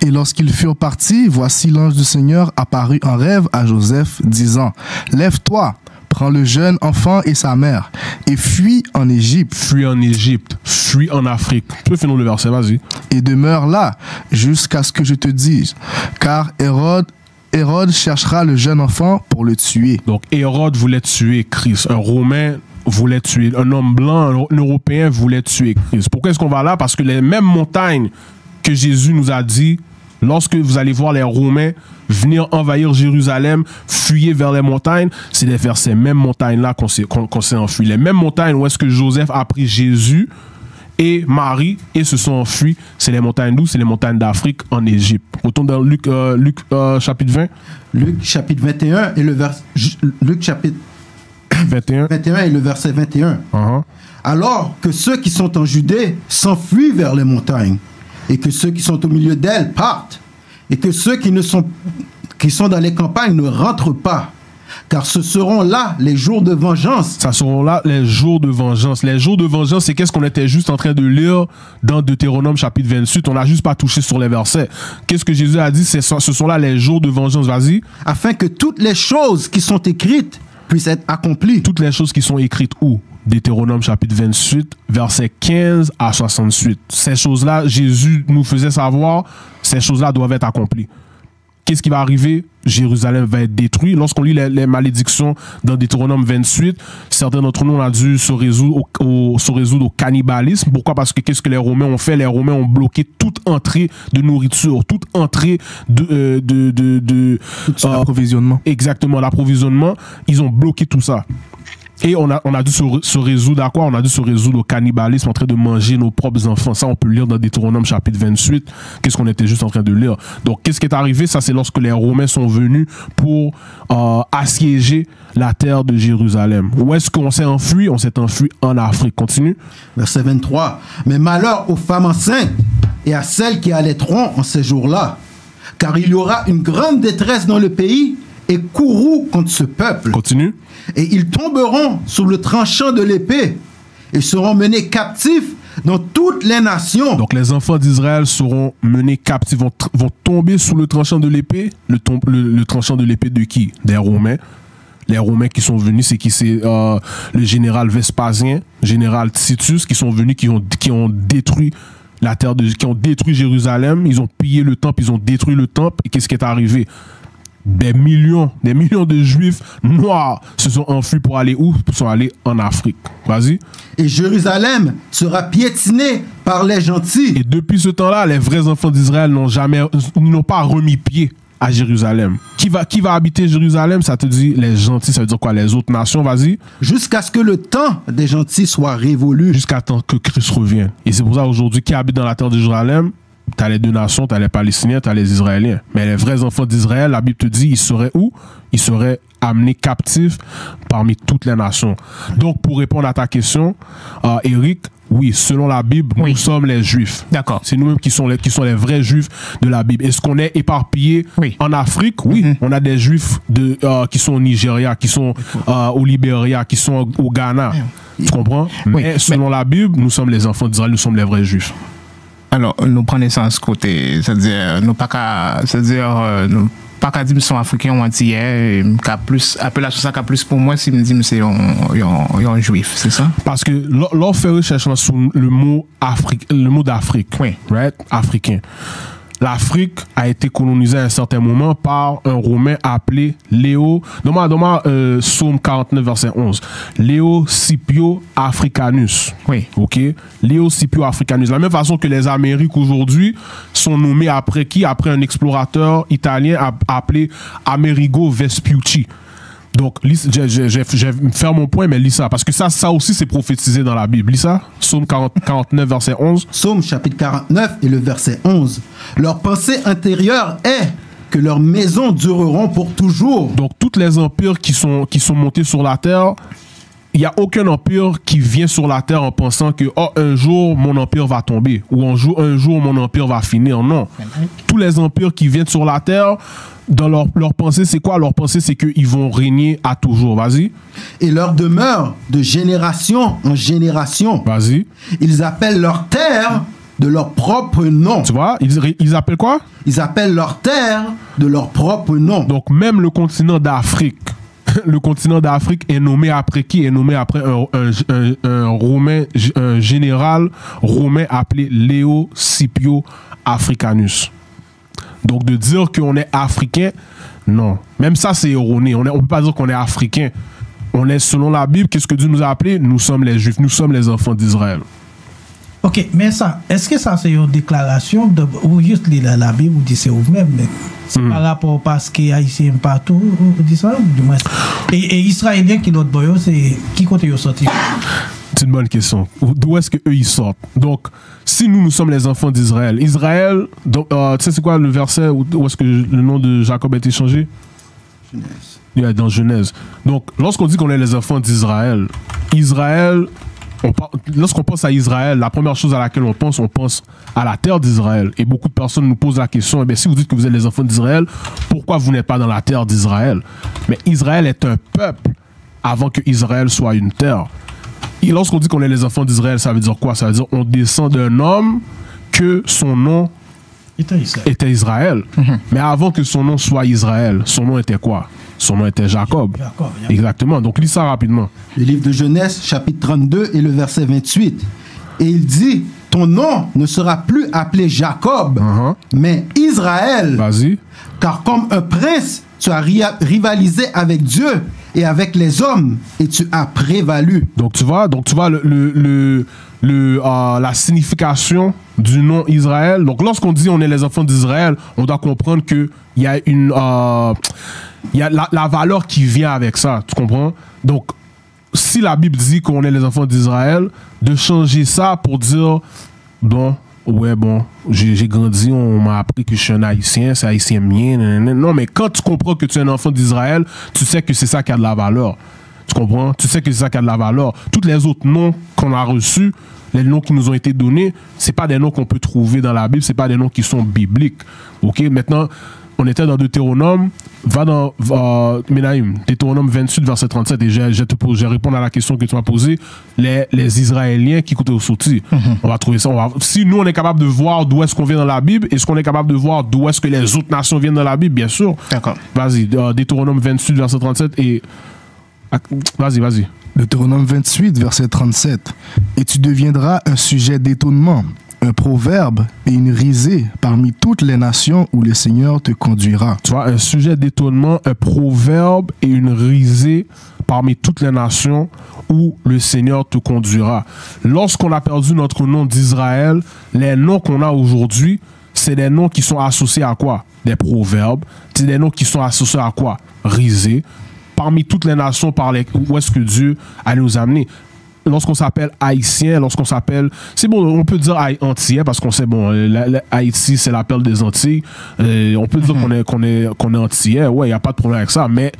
Et lorsqu'ils furent partis, voici l'ange du Seigneur apparut en rêve à Joseph, disant, lève-toi, prends le jeune enfant et sa mère, et fuis en Égypte. Fuis en Égypte, fuis en Afrique. Tu peux finir le verset, vas-y. Et demeure là, jusqu'à ce que je te dise. Car Hérode cherchera le jeune enfant pour le tuer. Donc Hérode voulait tuer Christ. Un Romain voulait tuer. Un homme blanc, un Européen voulait tuer Christ. Pourquoi est-ce qu'on va là? Parce que les mêmes montagnes que Jésus nous a dit, lorsque vous allez voir les Romains venir envahir Jérusalem, fuyez vers les montagnes, c'est vers ces mêmes montagnes-là qu'on s'est enfui. Les mêmes montagnes où est-ce que Joseph a pris Jésus et Marie et se sont enfuis, c'est les montagnes d'où? C'est les montagnes d'Afrique en Égypte. Retourne dans Luc chapitre 20. Luc chapitre 21 et Luc chapitre 21 et le verset 21. Alors que ceux qui sont en Judée s'enfuient vers les montagnes, et que ceux qui sont au milieu d'elles partent, et que ceux qui sont dans les campagnes ne rentrent pas, car ce seront là les jours de vengeance. Ça seront là les jours de vengeance. Les jours de vengeance, c'est qu'est-ce qu'on était juste en train de lire dans Deutéronome chapitre 28. On n'a juste pas touché sur les versets. Qu'est-ce que Jésus a dit? Ce sont là les jours de vengeance. Vas-y. Afin que toutes les choses qui sont écrites puissent être accomplies. Toutes les choses qui sont écrites où? Deutéronome chapitre 28, versets 15 à 68. Ces choses-là, Jésus nous faisait savoir, ces choses-là doivent être accomplies. Qu'est-ce qui va arriver? Jérusalem va être détruit. Lorsqu'on lit les malédictions dans Deutéronome 28, certains d'entre nous ont dû se résoudre au cannibalisme. Pourquoi? Parce que qu'est-ce que les Romains ont fait? Les Romains ont bloqué toute entrée de nourriture, toute entrée l'approvisionnement. Exactement, l'approvisionnement. Ils ont bloqué tout ça. Et on a dû se résoudre à quoi? On a dû se résoudre au cannibalisme, en train de manger nos propres enfants. Ça, on peut lire dans Deutéronome chapitre 28. Qu'est-ce qu'on était juste en train de lire? Donc, qu'est-ce qui est arrivé? Ça, c'est lorsque les Romains sont venus pour assiéger la terre de Jérusalem. Où est-ce qu'on s'est enfui? On s'est enfui en Afrique. Continue. Verset 23. Mais malheur aux femmes enceintes et à celles qui allaiteront en ces jours-là, car il y aura une grande détresse dans le pays et courroux contre ce peuple. Continue. Et ils tomberont sous le tranchant de l'épée et seront menés captifs dans toutes les nations. Donc les enfants d'Israël seront menés captifs, vont tomber sous le tranchant de l'épée. Le tranchant de l'épée de qui? Des Romains. Les Romains qui sont venus, c'est le général Vespasien, général Titus, qui sont venus, qui ont détruit la terre qui ont détruit Jérusalem. Ils ont pillé le temple, ils ont détruit le temple. Et qu'est-ce qui est arrivé? Des millions de Juifs noirs se sont enfuis pour aller où? Ils sont allés en Afrique. Vas-y. Et Jérusalem sera piétinée par les gentils. Et depuis ce temps-là, les vrais enfants d'Israël n'ont pas remis pied à Jérusalem. Qui va habiter Jérusalem? Ça te dit les gentils, ça veut dire quoi? Les autres nations, vas-y. Jusqu'à ce que le temps des gentils soit révolu. Jusqu'à temps que Christ revienne. Et c'est pour ça aujourd'hui, qui habite dans la terre de Jérusalem? T'as les deux nations, t'as les Palestiniens, t'as les Israéliens. Mais les vrais enfants d'Israël, la Bible te dit, ils seraient où? Ils seraient amenés captifs parmi toutes les nations. Donc, pour répondre à ta question, Eric, oui, selon la Bible, nous sommes les Juifs. D'accord. C'est nous-mêmes qui sont les vrais Juifs de la Bible. Est-ce qu'on est éparpillés en Afrique? Oui. On a des Juifs qui sont au Nigeria, qui sont au Libéria, qui sont au Ghana. Tu comprends? Mais selon la Bible, nous sommes les enfants d'Israël, nous sommes les vrais Juifs. Alors, nous prenons ça en ce côté, c'est-à-dire, nous pas qu'à dire que sont africains ou antillais, qu'à plus, appellation ça qu'à plus pour moi, si me dit que c'est un juif, c'est ça? Parce que l'on fait recherche sur le mot d'Afrique, right? Africain. L'Afrique a été colonisée à un certain moment par un Romain appelé Léo, Psaume 49, verset 11. Léo Scipio Africanus. Oui. OK? Léo Scipio Africanus. De la même façon que les Amériques aujourd'hui sont nommées après qui? Après un explorateur italien appelé Amerigo Vespucci. Donc, je vais faire mon point, mais lis ça. Parce que ça aussi, c'est prophétisé dans la Bible. Lis ça. Psaume 49, verset 11. Psaume chapitre 49 et le verset 11. Leur pensée intérieure est que leurs maisons dureront pour toujours. Donc, tous les empires qui sont montés sur la terre, il n'y a aucun empire qui vient sur la terre en pensant que un jour, mon empire va tomber. Ou un jour, mon empire va finir. Non. Tous les empires qui viennent sur la terre, dans leur pensée, c'est quoi? Leur pensée, c'est qu'ils vont régner à toujours. Vas-y. Et leur demeure de génération en génération. Vas-y. Ils appellent leur terre de leur propre nom. Tu vois? Ils appellent quoi? Ils appellent leur terre de leur propre nom. Donc, même le continent d'Afrique, le continent d'Afrique est nommé après qui? Est nommé après un Romain, un général romain appelé Léo Scipio Africanus. Donc de dire qu'on est africain, non. Même ça, c'est erroné. On ne peut pas dire qu'on est africain. On est, selon la Bible, qu'est-ce que Dieu nous a appelés? Nous sommes les Juifs, nous sommes les enfants d'Israël. Ok, mais ça, est-ce que ça c'est une déclaration ou juste lire la Bible ou dire c'est vous-même, mais c'est par rapport parce que Haïtiens partout, ou dit ça, du moins. Et Israéliens qui l'autre boyo, c'est qui côté ils sorti? C'est une bonne question. D'où est-ce qu'eux ils sortent? Donc, si nous sommes les enfants d'Israël, Israël, tu sais c'est quoi le verset où est-ce que le nom de Jacob a été changé? Genèse. Yeah, dans Genèse. Donc, lorsqu'on dit qu'on est les enfants d'Israël, Israël, lorsqu'on pense à Israël, la première chose à laquelle on pense à la terre d'Israël. Et beaucoup de personnes nous posent la question, eh bien, si vous dites que vous êtes les enfants d'Israël, pourquoi vous n'êtes pas dans la terre d'Israël? Mais Israël est un peuple avant que Israël soit une terre. Et lorsqu'on dit qu'on est les enfants d'Israël, ça veut dire quoi? Ça veut dire qu'on descend d'un homme que son nom était Israël. Mais avant que son nom soit Israël, son nom était quoi? Son nom était Jacob. Exactement. Donc, lis ça rapidement. Le livre de Genèse, chapitre 32 et le verset 28. Et il dit, ton nom ne sera plus appelé Jacob, mais Israël. Vas-y. Car comme un prince, tu as rivalisé avec Dieu et avec les hommes, et tu as prévalu. Donc tu vois la signification du nom Israël. Donc lorsqu'on dit on est les enfants d'Israël, on doit comprendre que il y a la valeur qui vient avec ça, tu comprends? Donc si la Bible dit qu'on est les enfants d'Israël, de changer ça pour dire j'ai grandi, on m'a appris que je suis un Haïtien, c'est Haïtien mien. Non, mais quand tu comprends que tu es un enfant d'Israël, tu sais que c'est ça qui a de la valeur. Tu comprends? Tu sais que c'est ça qui a de la valeur. Tous les autres noms qu'on a reçus, les noms qui nous ont été donnés, c'est pas des noms qu'on peut trouver dans la Bible, c'est pas des noms qui sont bibliques. Ok? Maintenant, on était dans Deutéronome, va dans Menaïm, Deutéronome 28, verset 37, et je réponds à la question que tu m'as posée. Les Israéliens qui coûtent au sorti, on va trouver ça. Si nous, on est capable de voir d'où est-ce qu'on vient dans la Bible, est-ce qu'on est capable de voir d'où est-ce que les autres nations viennent dans la Bible? Bien sûr. D'accord. Vas-y, Deutéronome 28, verset 37, et... Vas-y. Deutéronome 28, verset 37. Et tu deviendras un sujet d'étonnement, un proverbe et une risée parmi toutes les nations où le Seigneur te conduira. Tu vois, un sujet d'étonnement, un proverbe et une risée parmi toutes les nations où le Seigneur te conduira. Lorsqu'on a perdu notre nom d'Israël, les noms qu'on a aujourd'hui, c'est des noms qui sont associés à quoi? Des proverbes. C'est des noms qui sont associés à quoi? Risée. Parmi toutes les nations où est-ce que Dieu a nous amener. Lorsqu'on s'appelle haïtien, lorsqu'on s'appelle... C'est bon, on peut dire antillais parce qu'on sait, bon, Haïti, c'est la perle des Antilles. On peut dire qu'on est antillais, ouais, il n'y a pas de problème avec ça, mais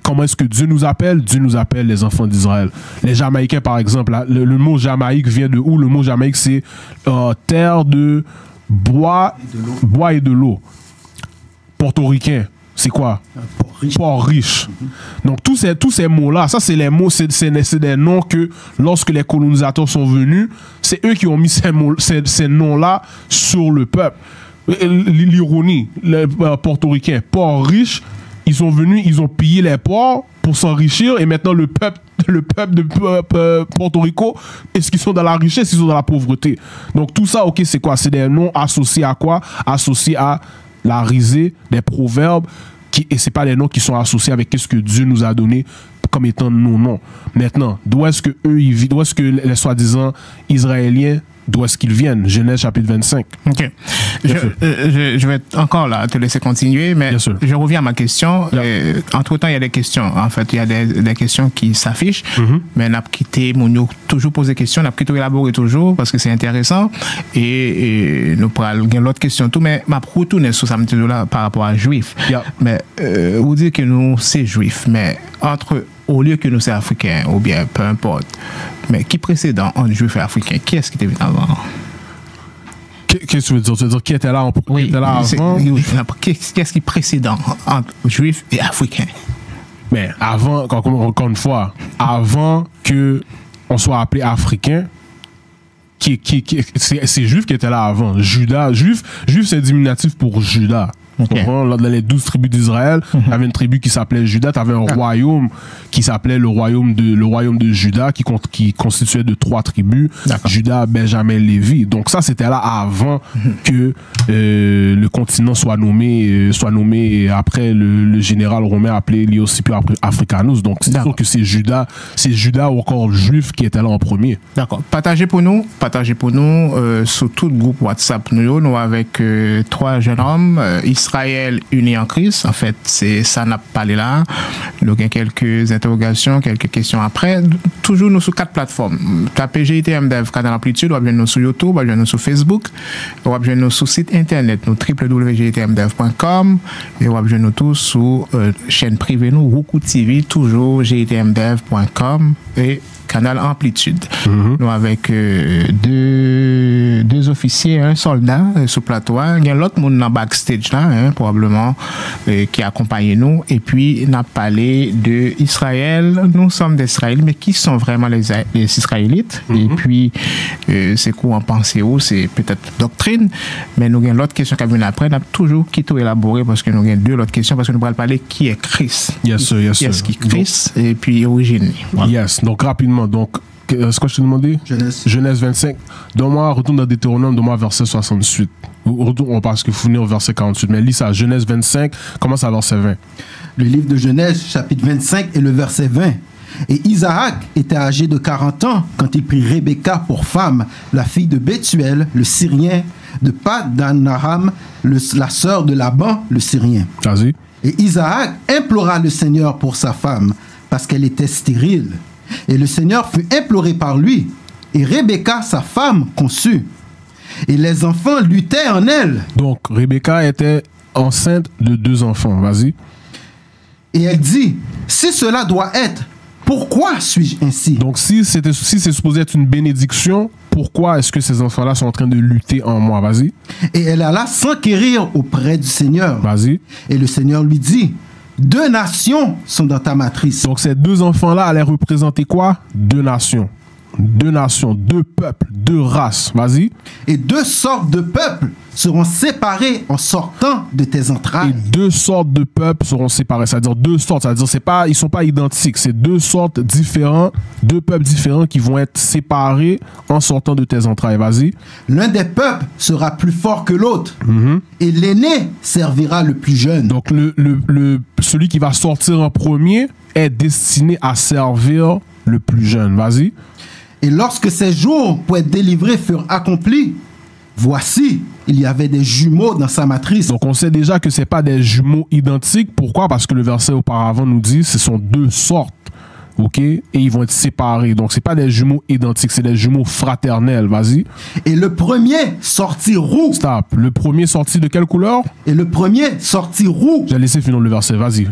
comment est-ce que Dieu nous appelle? Dieu nous appelle les enfants d'Israël. Les Jamaïcains, par exemple, le mot Jamaïque vient de où? Le mot Jamaïque, c'est terre de bois et de l'eau. Portoricain. C'est quoi? Port riche. Donc, tous ces mots-là, ça, c'est les mots, c'est des noms que, lorsque les colonisateurs sont venus, c'est eux qui ont mis ces noms-là sur le peuple. L'ironie, les portoricains, port riche, ils sont venus, ils ont pillé les ports pour s'enrichir, et maintenant, le peuple de Porto Rico, est-ce qu'ils sont dans la richesse, ils sont dans la pauvreté? Donc, tout ça, ok, c'est quoi? C'est des noms associés à quoi? Associés à la risée, des proverbes, et c'est pas des noms qui sont associés avec ce que Dieu nous a donné comme étant nos noms. Maintenant, d'où est-ce que eux ils vivent, d'où est-ce que les soi-disant Israéliens, d'où est-ce qu'ils viennent? Genèse chapitre 25. Ok. Je vais encore là te laisser continuer, mais je reviens à ma question. Entre-temps, il y a des questions. En fait, il y a des questions qui s'affichent, mais on a quitté, on toujours posé des questions, on a plutôt élaboré toujours parce que c'est intéressant. Et nous parlons de l'autre question, tout, mais ma retourne sur ça là par rapport à juifs. Mais vous dites que nous, c'est juifs, mais au lieu que nous, c'est africains, ou bien peu importe. Mais qui précédent entre juif et africain? Qui est-ce qui était venu avant? Qu'est-ce que tu veux dire? Tu veux dire qui était là, avant? Qu'est-ce qui précédent entre juif et africain? Mais avant, encore une fois, avant que on soit appelé africain, c'est juif qui était là avant. Judas, juif c'est diminutif pour Judas. Ok. Dans les 12 tribus d'Israël, il y avait une tribu qui s'appelait Juda, tu avais un royaume qui s'appelait le royaume de Juda, qui constituait de 3 tribus, D'accord. Juda, Benjamin, Lévi. Donc ça, c'était là avant que le continent soit nommé après le général romain appelé Léosipio Africanus. Donc c'est sûr que c'est Juda ou encore juif qui était là en premier. D'accord. Partagez pour nous sur tout groupe WhatsApp nous avec 3 jeunes hommes, Israël unis en Christ. En fait, c'est ça n'a pas parlé là. Donc il y a quelques interrogations, quelques questions après. Toujours nous sur 4 plateformes. Tapez GITM Dev Canal Amplitude, ou bien nous sur YouTube, ou bien nous sur Facebook, ou bien nous sur site internet nous www.gitmdev.com et ou bien nous tous sur chaîne privée nous Roku TV, toujours gitmdev.com et Canal Amplitude. Nous avec deux officiers, un soldat sur plateau. Il y a l'autre monde dans backstage là, probablement, qui accompagne nous. Et puis, on a parlé d'Israël. Nous sommes d'Israël, mais qui sont vraiment les Israélites? Et puis, c'est quoi en pensée où? C'est peut-être doctrine. Mais nous avons l'autre question qui vient après. On a toujours quitté élaboré parce que nous avons 2 autres questions parce que nous allons parler qui est Christ. Yes, sir, yes, qui est-ce qui sir. est Christ et puis origine. Voilà. Yes, donc rapidement, ce que je t'ai demandé? Genèse 25. Donne-moi, retourne dans Deutéronome, donne-moi verset 68. Retourne, parce qu'il faut venir au verset 48. Mais lis ça, Genèse 25, commence à verset 20. Le livre de Genèse, chapitre 25 et le verset 20. Et Isaac était âgé de 40 ans quand il prit Rebecca pour femme, la fille de Bethuel, le Syrien, de Padan-Aram, la sœur de Laban, le Syrien. Vas-y. Et Isaac implora le Seigneur pour sa femme, parce qu'elle était stérile. Et le Seigneur fut imploré par lui, et Rebecca, sa femme, conçut. Et les enfants luttaient en elle. Donc, Rebecca était enceinte de 2 enfants. Vas-y. Et elle dit, si cela doit être, pourquoi suis-je ainsi? Donc, si c'est supposé être une bénédiction, pourquoi est-ce que ces enfants-là sont en train de lutter en moi? Vas-y. Et elle alla s'enquérir auprès du Seigneur. Vas-y. Et le Seigneur lui dit, 2 nations sont dans ta matrice. Donc, ces 2 enfants-là allaient représenter quoi? 2 nations. 2 nations, 2 peuples, 2 races. Vas-y. Et 2 sortes de peuples seront séparés en sortant de tes entrailles. Et 2 sortes de peuples seront séparés. C'est-à-dire 2 sortes. C'est-à-dire ils ne sont pas identiques. C'est 2 sortes différents, 2 peuples différents qui vont être séparés en sortant de tes entrailles. Vas-y. L'un des peuples sera plus fort que l'autre. Et l'aîné servira le plus jeune. Donc, celui qui va sortir en premier est destiné à servir le plus jeune. Vas-y. Et lorsque ces jours pour être délivrés furent accomplis, voici, il y avait des jumeaux dans sa matrice. Donc, on sait déjà que ce n'est pas des jumeaux identiques. Pourquoi? Parce que le verset auparavant nous dit que ce sont 2 sortes. OK? Et ils vont être séparés. Donc, ce n'est pas des jumeaux identiques, c'est des jumeaux fraternels. Vas-y. Et le premier sortit roux. Stop. Le premier sorti de quelle couleur? Et le premier sortit roux, J'ai laissé finir le verset. Vas-y.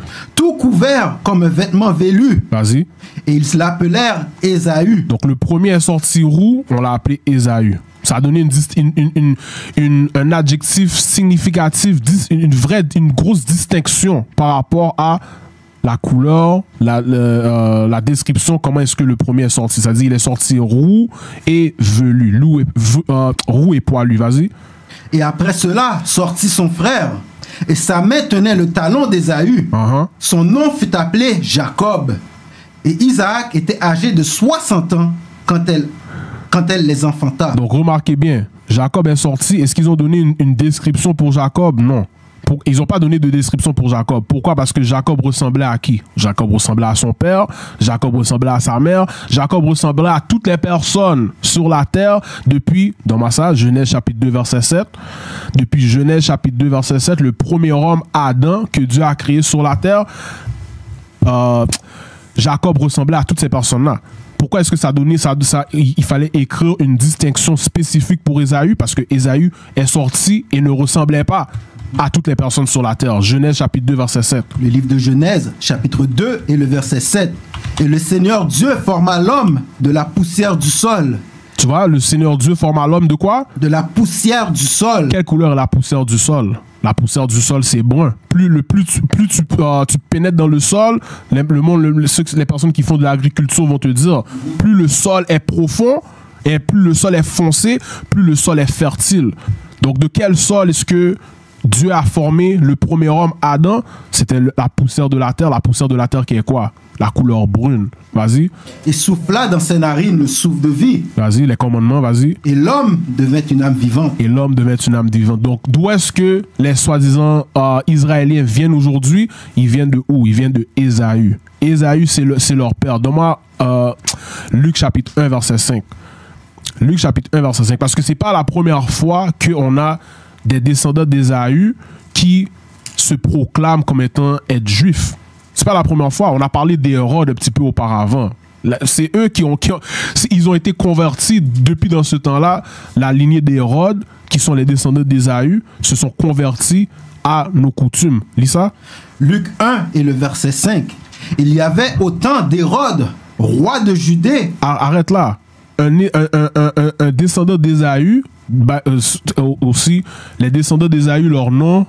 tout couvert comme un vêtement velu. Vas-y. Et ils l'appelèrent Ésaü. Donc, le premier est sorti roux, on l'a appelé Ésaü. Ça a donné un adjectif significatif, une grosse distinction par rapport à la couleur, la description, comment est-ce que le premier est sorti. C'est-à-dire il est sorti roux et velu, roux et poilu. Vas-y. Et après cela sortit son frère, et sa main tenait le talon d'Ésaü. Son nom fut appelé Jacob. Et Isaac était âgé de 60 ans quand elle les enfanta. Donc remarquez bien, Jacob est sorti. Est-ce qu'ils ont donné une description pour Jacob? Non. Ils n'ont pas donné de description pour Jacob. Pourquoi? Parce que Jacob ressemblait à qui? Jacob ressemblait à son père, Jacob ressemblait à sa mère, Jacob ressemblait à toutes les personnes sur la terre depuis, dans ma salle, Genèse chapitre 2 verset 7, depuis Genèse chapitre 2 verset 7, le premier homme, Adam, que Dieu a créé sur la terre, Jacob ressemblait à toutes ces personnes-là. Pourquoi est-ce que ça donnait ça, il fallait écrire une distinction spécifique pour Ésaü? Parce que Ésaü est sorti et ne ressemblait pas à toutes les personnes sur la terre. Genèse chapitre 2 verset 7. Le livre de Genèse chapitre 2 et le verset 7. Et le Seigneur Dieu forma l'homme de la poussière du sol. Tu vois, le Seigneur Dieu forma l'homme de quoi? De la poussière du sol. Quelle couleur est la poussière du sol? La poussière du sol, c'est brun. Plus tu pénètres dans le sol, les personnes qui font de l'agriculture vont te dire, plus le sol est profond et plus le sol est foncé, plus le sol est fertile. Donc, de quel sol est-ce que Dieu a formé le premier homme, Adam, c'était la poussière de la terre qui est quoi? La couleur brune. Vas-y. Et souffla dans ses narines le souffle de vie. Vas-y, les commandements, vas-y. Et l'homme devint une âme vivante. Et l'homme devait être une âme vivante. Donc, d'où est-ce que les soi-disant Israéliens viennent aujourd'hui? Ils viennent de où? Ils viennent de Ésaü. Ésaü, c'est leur père. Donne-moi Luc chapitre 1, verset 5. Luc chapitre 1, verset 5. Parce que c'est pas la première fois qu'on a des descendants d'Ésaü qui se proclament comme étant être juifs. C'est pas la première fois. On a parlé d'Hérode un petit peu auparavant. C'est eux ils ont été convertis depuis dans ce temps-là. La lignée d'Hérode, qui sont les descendants d'Ésaü, se sont convertis à nos coutumes. Lis ça. Luc 1 et le verset 5. Il y avait au temps d'Hérode, roi de Judée. Arrête là. Un descendant d'Ésaü, aussi, les descendants d'Ésaü, leur nom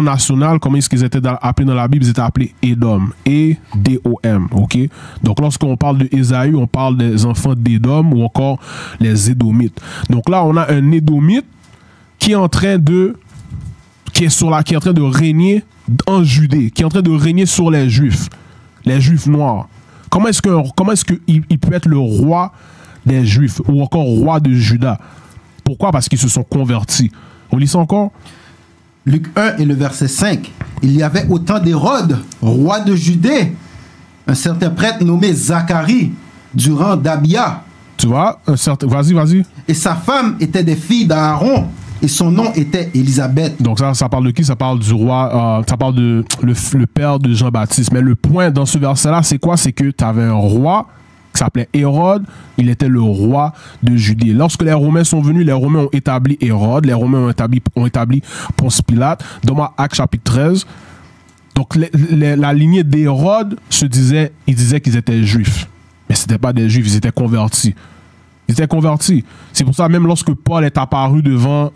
national, comment est-ce qu'ils étaient appelés dans la Bible? Ils étaient appelés Édom. E-D-O-M. Ok? Donc, lorsqu'on parle de Ésaü, on parle des enfants d'Édom ou encore les Édomites. Donc là, on a un Édomite qui est en train de régner en Judée, qui est en train de régner sur les Juifs noirs. Comment est-ce qu'il peut être le roi des Juifs ou encore roi de Juda? Pourquoi? Parce qu'ils se sont convertis. On lit ça encore? Luc 1 et le verset 5. Il y avait au temps d'Hérode, roi de Judée, un certain prêtre nommé Zacharie, du rang d'Abia. Tu vois? Vas-y. Et sa femme était des filles d'Aaron, et son nom était Élisabeth. Donc ça parle de qui? Ça parle du roi, ça parle de le père de Jean-Baptiste. Mais le point dans ce verset-là, c'est quoi? C'est que tu avais un roi qui s'appelait Hérode, il était le roi de Judée. Lorsque les Romains sont venus, les Romains ont établi Hérode, les Romains ont établi Ponce Pilate. Dans Actes chapitre 13, donc la lignée d'Hérode ils disaient qu'ils étaient juifs. Mais ce n'étaient pas des juifs, ils étaient convertis. C'est pour ça, même lorsque Paul est apparu devant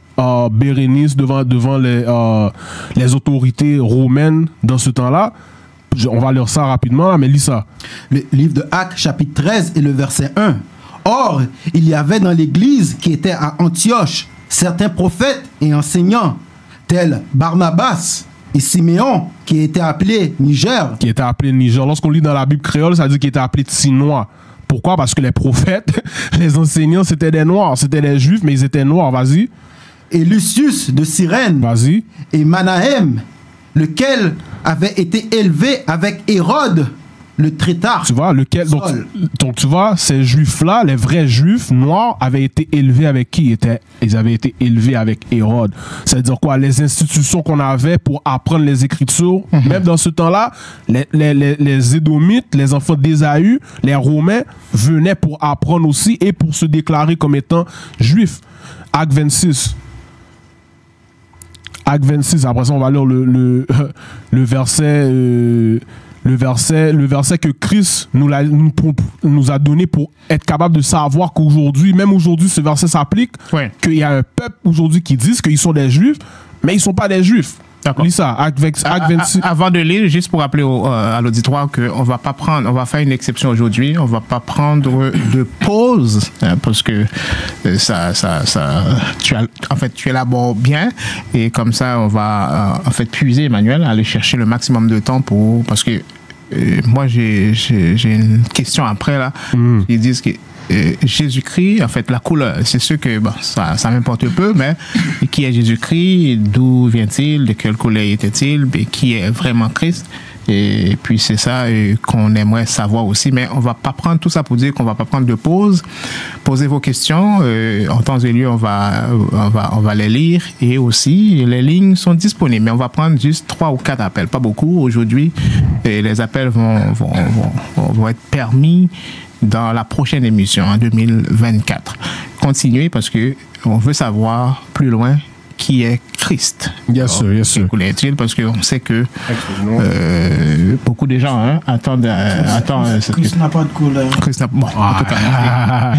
Bérénice, devant les autorités romaines dans ce temps-là, on va lire ça rapidement, là, mais lis ça. Le livre de Actes, chapitre 13 et le verset 1. Or, il y avait dans l'église qui était à Antioche certains prophètes et enseignants, tels Barnabas et Siméon, qui étaient appelés Niger. Lorsqu'on lit dans la Bible créole, ça dit qu'il était appelé Tinois. Pourquoi? Parce que les prophètes, les enseignants, c'était des Noirs. C'était des Juifs, mais ils étaient Noirs. Vas-y. Et Lucius de Cyrène. Vas-y. Et Manahem, lequel avait été élevé avec Hérode, le trétard. Tu vois, donc tu vois, ces juifs-là, les vrais juifs noirs, avaient été élevés avec qui? Ils avaient été élevés avec Hérode. C'est-à-dire quoi? Les institutions qu'on avait pour apprendre les Écritures, même dans ce temps-là, les Édomites, les enfants d'Ésaü, les Romains venaient pour apprendre aussi et pour se déclarer comme étant juifs. Acte 26. Acte 26, après ça on va lire le verset que Christ nous a donné pour être capable de savoir qu'aujourd'hui, même aujourd'hui ce verset s'applique, qu'il y a un peuple aujourd'hui qui disent qu'ils sont des juifs, mais ils ne sont pas des juifs. D'accord. Lis ça, Acte 26. Avant de lire, juste pour rappeler à l'auditoire qu'on va pas prendre, on va faire une exception aujourd'hui, on va pas prendre de pause, parce que tu élabores bien, et comme ça, on va puiser, Emmanuel, aller chercher le maximum de temps parce que moi, j'ai une question après, là. Ils disent que Jésus-Christ, en fait, la couleur, c'est sûr que ça m'importe peu, mais qui est Jésus-Christ, d'où vient-il, de quelle couleur était-il, et qui est vraiment Christ? Et puis c'est ça qu'on aimerait savoir aussi, mais on va pas prendre tout ça pour dire qu'on va pas prendre de pause. Posez vos questions, en temps et lieu on va les lire, et aussi les lignes sont disponibles, mais on va prendre juste 3 ou 4 appels, pas beaucoup aujourd'hui, et les appels vont être permis dans la prochaine émission en 2024. Continuez parce que on veut savoir plus loin qui est Christ. Yes, sir. Parce qu'on sait que beaucoup de gens attendent. Christ n'a pas de couleur. Bon, en tout cas,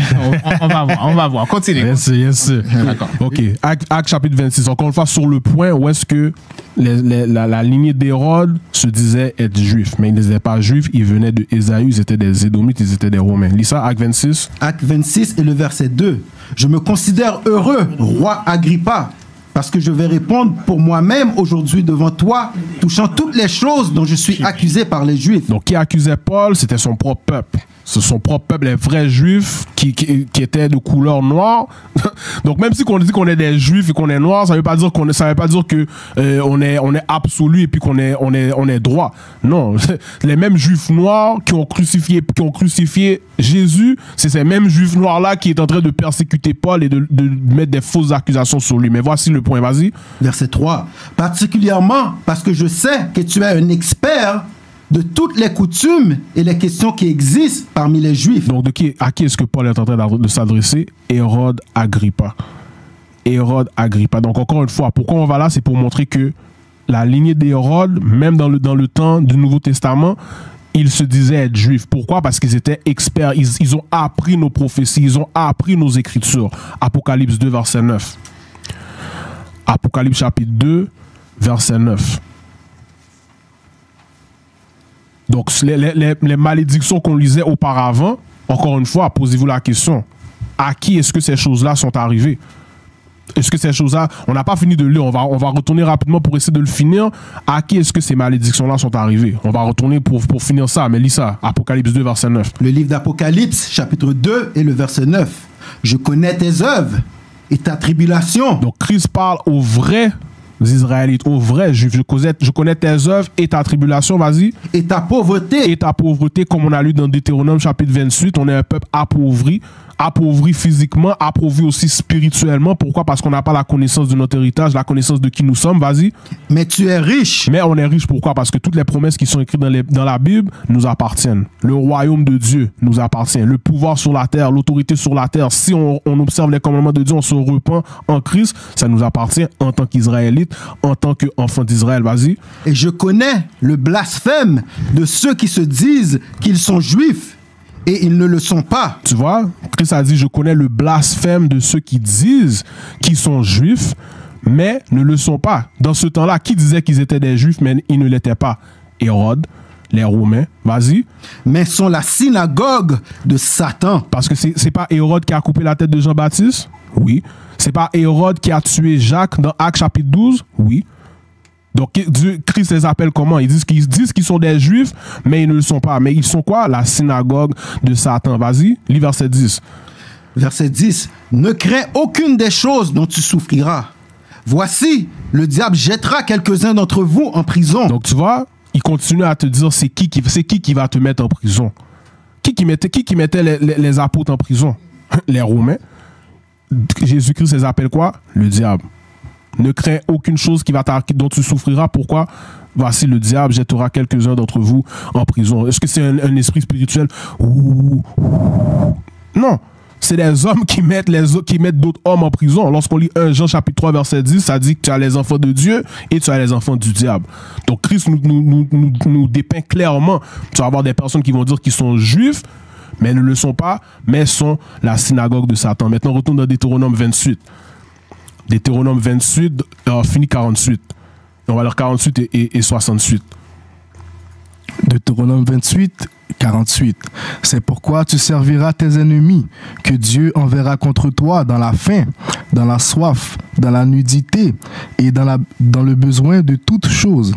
on va voir. Continuez. Yes. D'accord. Ok. Acte chapitre 26. Encore une fois, sur le point où est-ce que la lignée d'Hérode se disait être juif, mais ils n'étaient pas juifs, ils venaient de Ésaü, ils étaient des Édomites, ils étaient des Romains. Lis ça, Acte 26. Acte 26 et le verset 2. Je me considère heureux, roi Agrippa, parce que je vais répondre pour moi-même aujourd'hui devant toi, touchant toutes les choses dont je suis accusé par les Juifs. Donc, qui accusait Paul, c'était son propre peuple. C'est son propre peuple, les vrais Juifs qui étaient de couleur noire. Donc, même si on dit qu'on est des Juifs et qu'on est noirs, ça veut pas dire que on est absolu et puis qu'on est droit. Non, les mêmes Juifs noirs qui ont crucifié Jésus, c'est ces mêmes Juifs noirs là qui est en train de persécuter Paul et de mettre des fausses accusations sur lui. Mais voici le point, vas-y. Verset 3. Particulièrement parce que je sais que tu es un expert de toutes les coutumes et les questions qui existent parmi les Juifs. Donc, à qui est-ce que Paul est en train de s'adresser? Hérode Agrippa. Hérode Agrippa. Donc, encore une fois, pourquoi on va là? C'est pour montrer que la lignée d'Hérode, même dans le temps du Nouveau Testament, ils se disaient être juifs. Pourquoi? Parce qu'ils étaient experts. Ils ont appris nos prophéties. Ils ont appris nos écritures. Apocalypse 2, verset 9. Apocalypse chapitre 2, verset 9. Donc, les malédictions qu'on lisait auparavant, encore une fois, posez-vous la question. À qui est-ce que ces choses-là sont arrivées? Est-ce que ces choses-là, on n'a pas fini de lire, on va retourner rapidement pour essayer de le finir. À qui est-ce que ces malédictions-là sont arrivées? On va retourner pour finir ça, mais lis ça, Apocalypse 2, verset 9. Le livre d'Apocalypse, chapitre 2 et le verset 9. Je connais tes œuvres et ta tribulation. Donc, Christ parle aux vrais Israélites, aux vrais Juifs. Je connais tes œuvres et ta tribulation, vas-y. Et ta pauvreté. Et ta pauvreté, comme on a lu dans Deutéronome chapitre 28, on est un peuple appauvri physiquement, appauvri aussi spirituellement. Pourquoi? Parce qu'on n'a pas la connaissance de notre héritage, la connaissance de qui nous sommes, vas-y. Mais tu es riche. Mais on est riche, pourquoi? Parce que toutes les promesses qui sont écrites dans la Bible nous appartiennent. Le royaume de Dieu nous appartient. Le pouvoir sur la terre, l'autorité sur la terre. Si on observe les commandements de Dieu, on se repent en Christ, ça nous appartient en tant qu'Israélites, en tant qu'enfants d'Israël, vas-y. Et je connais le blasphème de ceux qui se disent qu'ils sont juifs et ils ne le sont pas. Tu vois, Christ a dit, je connais le blasphème de ceux qui disent qu'ils sont juifs, mais ne le sont pas. Dans ce temps-là, qui disait qu'ils étaient des juifs, mais ils ne l'étaient pas? Hérode, les Romains, vas-y. Mais sont la synagogue de Satan. Parce que c'est pas Hérode qui a coupé la tête de Jean-Baptiste? Oui. C'est pas Hérode qui a tué Jacques dans Actes chapitre 12? Oui. Donc, Christ les appelle comment? Ils disent qu'ils sont des Juifs, mais ils ne le sont pas. Mais ils sont quoi? La synagogue de Satan. Vas-y, lis verset 10. Verset 10. Ne crains aucune des choses dont tu souffriras. Voici, le diable jettera quelques-uns d'entre vous en prison. Donc, tu vois, il continue à te dire c'est qui va te mettre en prison. Qui mettait les apôtres en prison? Les Romains. Jésus-Christ les appelle quoi? Le diable. Ne crains aucune chose dont tu souffriras. Pourquoi? Voici, le diable jettera quelques-uns d'entre vous en prison. Est-ce que c'est un esprit spirituel? Non. C'est des hommes qui mettent d'autres hommes en prison. Lorsqu'on lit 1 Jean chapitre 3 verset 10, ça dit que tu as les enfants de Dieu et tu as les enfants du diable. Donc Christ nous dépeint clairement. Tu vas avoir des personnes qui vont dire qu'ils sont juifs, mais ne le sont pas, mais sont la synagogue de Satan. Maintenant, retourne dans Deutéronome 28. Deutéronome 28, fini 48. On va lire 48 et 68. Deutéronome 28, 48. C'est pourquoi tu serviras tes ennemis, que Dieu enverra contre toi dans la faim, dans la soif, dans la nudité et dans le besoin de toutes choses.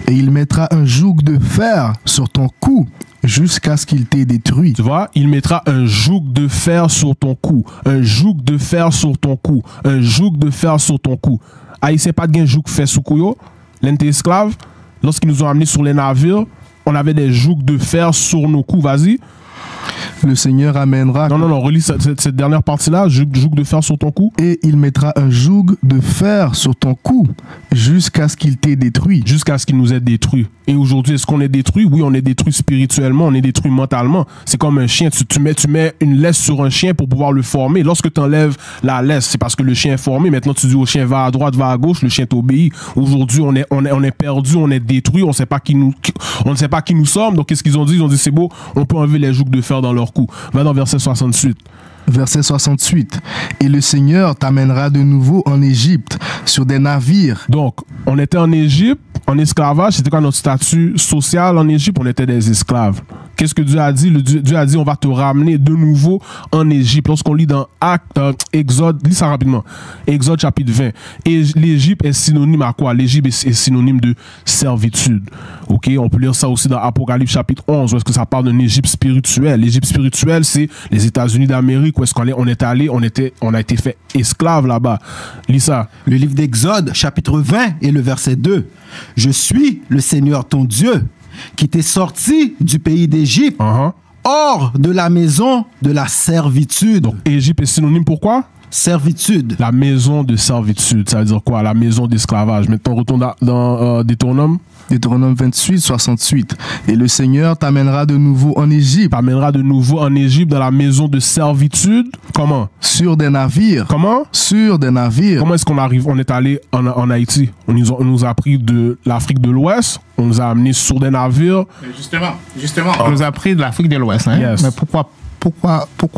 Et il mettra un joug de fer sur ton cou jusqu'à ce qu'il t'ait détruit. Tu vois, il mettra un joug de fer sur ton cou. Un joug de fer sur ton cou. Un joug de fer sur ton cou. Haïtien pas de gain joug fait sous couillot. L'ente esclave, lorsqu'ils nous ont amenés sur les navires, on avait des jougs de fer sur nos coups. Vas-y. Le Seigneur amènera... Non, relis cette dernière partie-là, joug de fer sur ton cou. Et il mettra un joug de fer sur ton cou jusqu'à ce qu'il t'ait détruit. Jusqu'à ce qu'il nous ait détruit. Et aujourd'hui, est-ce qu'on est détruit? Oui, on est détruit spirituellement, on est détruit mentalement. C'est comme un chien, tu mets une laisse sur un chien pour pouvoir le former. Lorsque tu enlèves la laisse, c'est parce que le chien est formé. Maintenant, tu dis au chien, va à droite, va à gauche, le chien t'obéit. Aujourd'hui, on est perdu, on est détruit, on ne sait pas qui nous sommes. Donc, qu'est-ce qu'ils ont dit? Ils ont dit, c'est beau, on peut enlever les jougs de fer dans leur cou. Va dans verset 68. Verset 68. Et le Seigneur t'amènera de nouveau en Égypte sur des navires. Donc, on était en Égypte, en esclavage. C'était quoi notre statut social en Égypte? On était des esclaves. Qu'est-ce que Dieu a dit? Dieu a dit, on va te ramener de nouveau en Égypte. Lorsqu'on lit dans Exode, lis ça rapidement. Exode chapitre 20. Et l'Égypte est synonyme à quoi? L'Égypte est synonyme de servitude. Ok? On peut lire ça aussi dans Apocalypse chapitre 11, où est-ce que ça parle d'une Égypte spirituelle. L'Égypte spirituelle, c'est les États-Unis d'Amérique, où est-ce qu'on est allé, on a été fait esclave là-bas. Lis ça. Le livre d'Exode, chapitre 20 et le verset 2. Je suis le Seigneur ton Dieu, qui t'est sorti du pays d'Égypte, hors de la maison de la servitude. Donc, Égypte est synonyme pour quoi? Servitude. La maison de servitude, ça veut dire quoi? La maison d'esclavage. Maintenant, on retourne dans Deutéronome. Deutéronome 28, 68. Et le Seigneur t'amènera de nouveau en Égypte. T'amènera de nouveau en Égypte dans la maison de servitude. Comment? Sur des navires. Comment? Sur des navires. Comment est-ce qu'on arrive? On est allé en Haïti. On nous a pris de l'Afrique de l'Ouest. On nous a amenés sur des navires. Justement, on nous a pris de l'Afrique de l'Ouest. Hein? Yes. Mais pourquoi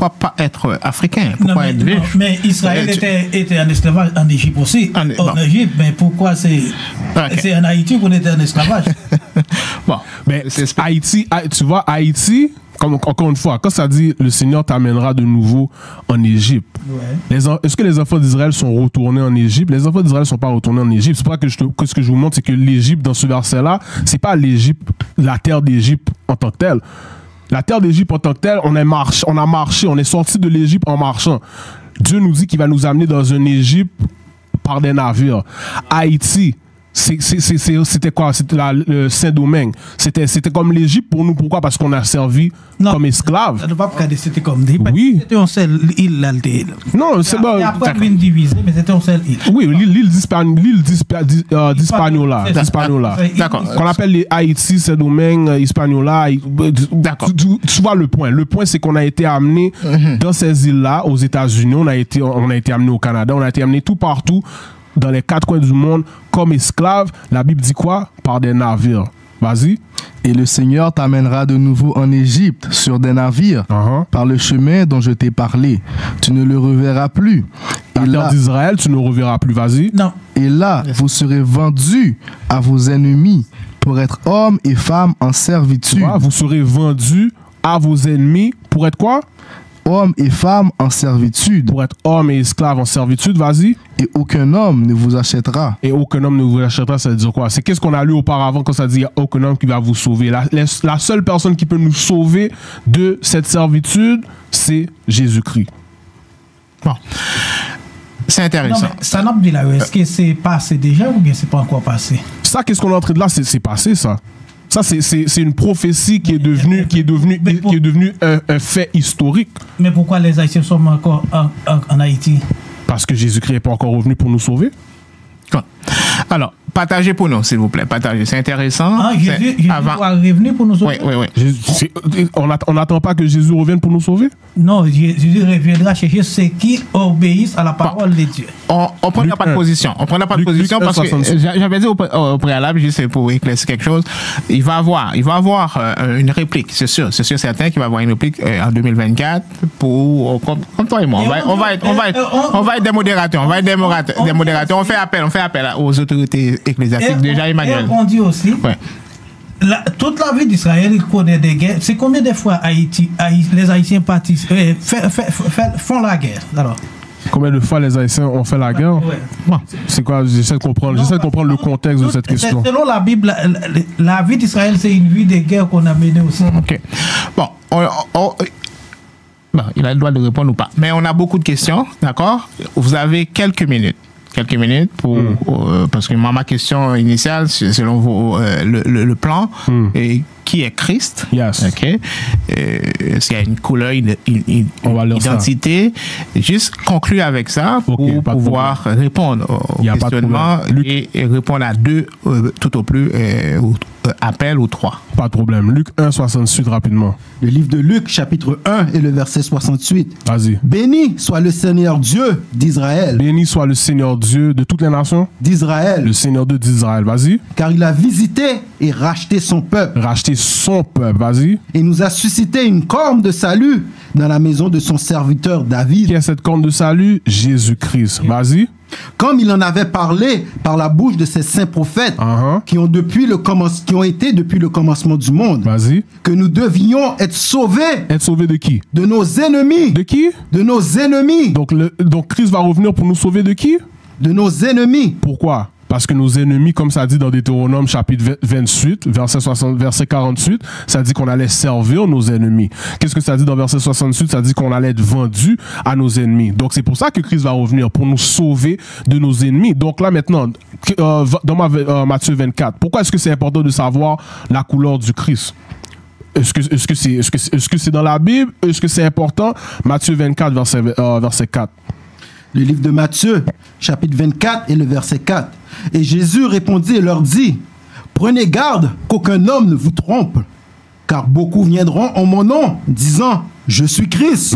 pas être africain? Pourquoi être juif? Mais Israël était en esclavage en Égypte aussi. En Égypte, mais pourquoi c'est en Haïti qu'on était en esclavage? Bon, mais Haïti, tu vois, Haïti, encore une fois, quand ça dit le Seigneur t'amènera de nouveau en Égypte, est-ce que les enfants d'Israël sont retournés en Égypte? Les enfants d'Israël ne sont pas retournés en Égypte. C'est pas que ce que je vous montre, c'est que l'Égypte, dans ce verset-là, c'est pas l'Égypte, la terre d'Égypte en tant que telle. La terre d'Égypte en tant que telle, on a marché, on est sorti de l'Égypte en marchant. Dieu nous dit qu'il va nous amener dans une Égypte par des navires. Haïti, c'était quoi? C'était le Saint-Domingue. C'était comme l'Égypte pour nous. Pourquoi? Parce qu'on a servi comme esclaves. Ça ne va pas c'était comme des. Oui. C'était une seule île là. Non, c'est bon. Et après, on divisé, mais c'était une seule île. Oui, l'île d'Hispaniola. D'accord. Qu'on appelle les Haïti, Saint-Domingue, Hispaniola. D'accord. Tu vois le point. Le point, c'est qu'on a été amené dans ces îles-là, aux États-Unis. On a été amené au Canada. On a été amené tout partout, dans les quatre coins du monde, comme esclaves. La Bible dit quoi? Par des navires. Vas-y. Et le Seigneur t'amènera de nouveau en Égypte sur des navires, par le chemin dont je t'ai parlé. Tu ne le reverras plus. La terre d'Israël, tu ne reverras plus. Vas-y. Non. Et là, vous serez vendus à vos ennemis pour être hommes et femmes en servitude. Vous serez vendus à vos ennemis pour être quoi? Hommes et femmes en servitude. Pour être hommes et esclaves en servitude, vas-y. Et aucun homme ne vous achètera. Et aucun homme ne vous achètera, ça veut dire quoi? C'est qu'est-ce qu'on a lu auparavant quand ça dit il n'y a aucun homme qui va vous sauver. La seule personne qui peut nous sauver de cette servitude, c'est Jésus-Christ. Bon. C'est intéressant. Non, mais ça n'a pas dit là, est-ce que c'est passé déjà ou bien c'est pas encore passé? Ça, qu'est-ce qu'on est en train de là? C'est passé, ça. Ça, c'est une prophétie qui est devenue un fait historique. Mais pourquoi les Haïtiens sont encore en Haïti? Parce que Jésus-Christ n'est pas encore revenu pour nous sauver. Alors, partagez pour nous, s'il vous plaît. Partagez. C'est intéressant. Jésus doit revenir pour nous sauver? Oui. On n'attend pas que Jésus revienne pour nous sauver? Non, Jésus reviendra chercher ceux qui obéissent à la parole de Dieu. On ne prendra pas de position. On ne prendra pas de position parce que j'avais dit au préalable, juste pour éclaircir quelque chose, il va avoir une réplique, c'est sûr certain qu'il va avoir une réplique en 2024 pour comme toi et moi. On va être des modérateurs. On fait appel aux autorités ecclésiastiques. Déjà, Emmanuel. Et on dit aussi. Ouais. Toute la vie d'Israël, il connaît des guerres. C'est combien de fois les Haïtiens font la guerre? Alors. Combien de fois les Haïtiens ont fait la guerre? Bon, c'est quoi? J'essaie de comprendre le contexte de cette question. Selon la Bible, la vie d'Israël, c'est une vie de guerre qu'on a menée aussi. OK. Bon, il a le droit de répondre ou pas. Mais on a beaucoup de questions, d'accord? Vous avez quelques minutes pour parce que ma question initiale, selon le plan, et qui est Christ? Yes. Ok. Est-ce qu'il y a une couleur, une identité? Juste conclure avec ça pour pouvoir répondre aux questionnements et répondre à deux tout au plus appel aux 3. Pas de problème. Luc 1, 68, rapidement. Le livre de Luc, chapitre 1 et le verset 68. Vas-y. Béni soit le Seigneur Dieu d'Israël. Béni soit le Seigneur Dieu de toutes les nations. D'Israël. Le Seigneur Dieu d'Israël. Vas-y. Car il a visité et racheté son peuple. Racheter son peuple. Vas-y. Et nous a suscité une corne de salut dans la maison de son serviteur David. Qui est cette corne de salut? Jésus-Christ. Vas-y. Comme il en avait parlé par la bouche de ses saints prophètes qui ont été depuis le commencement du monde, Vas-y. que nous devions être sauvés Être sauvé de qui? de nos ennemis. De qui? De nos ennemis. Donc Christ va revenir pour nous sauver de qui? De nos ennemis. Pourquoi? Parce que nos ennemis, comme ça dit dans Deutéronome chapitre 28, verset 48, ça dit qu'on allait servir nos ennemis. Qu'est-ce que ça dit dans verset 68? Ça dit qu'on allait être vendu à nos ennemis. Donc c'est pour ça que Christ va revenir, pour nous sauver de nos ennemis. Donc là maintenant, Matthieu 24, pourquoi est-ce que c'est important de savoir la couleur du Christ? Est-ce que c'est dans la Bible? Est-ce que c'est important? Matthieu 24, verset 4. Le livre de Matthieu, chapitre 24 et le verset 4. Et Jésus répondit et leur dit, prenez garde qu'aucun homme ne vous trompe, car beaucoup viendront en mon nom, disant, je suis Christ.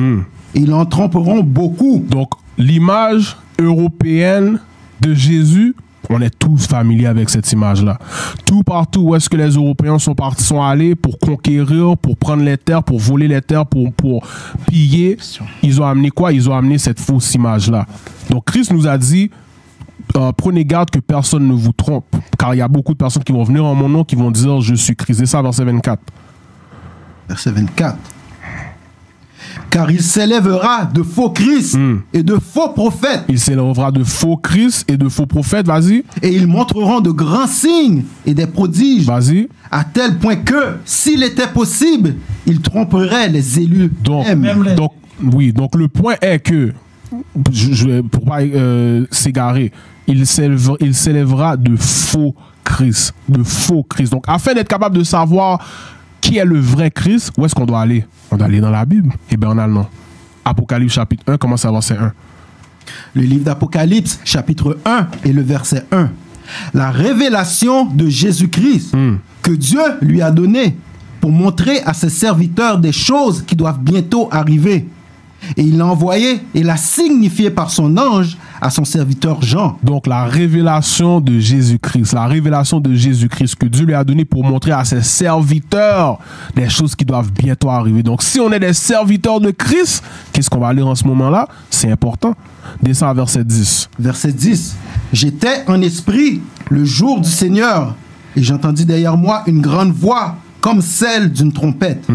Et ils en tromperont beaucoup. Donc, l'image européenne de Jésus, on est tous familiers avec cette image-là. Tout partout où est-ce que les Européens sont allés pour conquérir, pour prendre les terres, pour voler les terres, pour piller, ils ont amené quoi? Ils ont amené cette fausse image-là. Donc, Christ nous a dit, prenez garde que personne ne vous trompe, car il y a beaucoup de personnes qui vont venir en mon nom, qui vont dire, je suis Christ. Et ça, verset 24. Verset 24. Car il s'élèvera de faux Christ et de faux prophètes. Il s'élèvera de faux Christ et de faux prophètes, vas-y. Et ils montreront de grands signes et des prodiges. Vas-y. À tel point que, s'il était possible, ils tromperaient les élus. Donc le point est que, pour pas s'égarer, il s'élèvera de faux Christ. De faux Christ. Donc, afin d'être capable de savoir qui est le vrai Christ, où est-ce qu'on doit aller? On doit aller dans la Bible. Eh bien, on a le nom. Apocalypse chapitre 1, commence à verset 1. Le livre d'Apocalypse chapitre 1 et le verset 1. La révélation de Jésus-Christ que Dieu lui a donnée pour montrer à ses serviteurs des choses qui doivent bientôt arriver. Et il l'a envoyé et l'a signifié par son ange à son serviteur Jean. Donc la révélation de Jésus-Christ, que Dieu lui a donnée pour montrer à ses serviteurs des choses qui doivent bientôt arriver. Donc si on est des serviteurs de Christ, qu'est-ce qu'on va lire en ce moment-là? C'est important. Descends à verset 10. Verset 10. J'étais en esprit le jour du Seigneur et j'entendis derrière moi une grande voix comme celle d'une trompette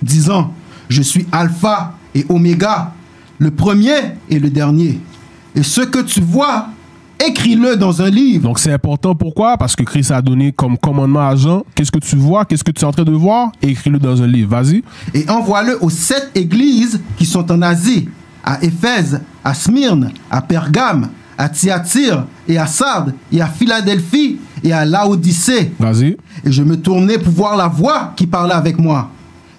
disant, je suis Alpha et Oméga, le premier et le dernier. Et ce que tu vois, écris-le dans un livre. Donc c'est important, pourquoi? Parce que Christ a donné comme commandement à Jean, qu'est-ce que tu vois, qu'est-ce que tu es en train de voir? Écris-le dans un livre, vas-y. Et envoie-le aux 7 églises qui sont en Asie, à Éphèse, à Smyrne, à Pergame, à Thyatire et à Sardes et à Philadelphie et à Laodicée. Vas-y. Et je me tournai pour voir la voix qui parlait avec moi.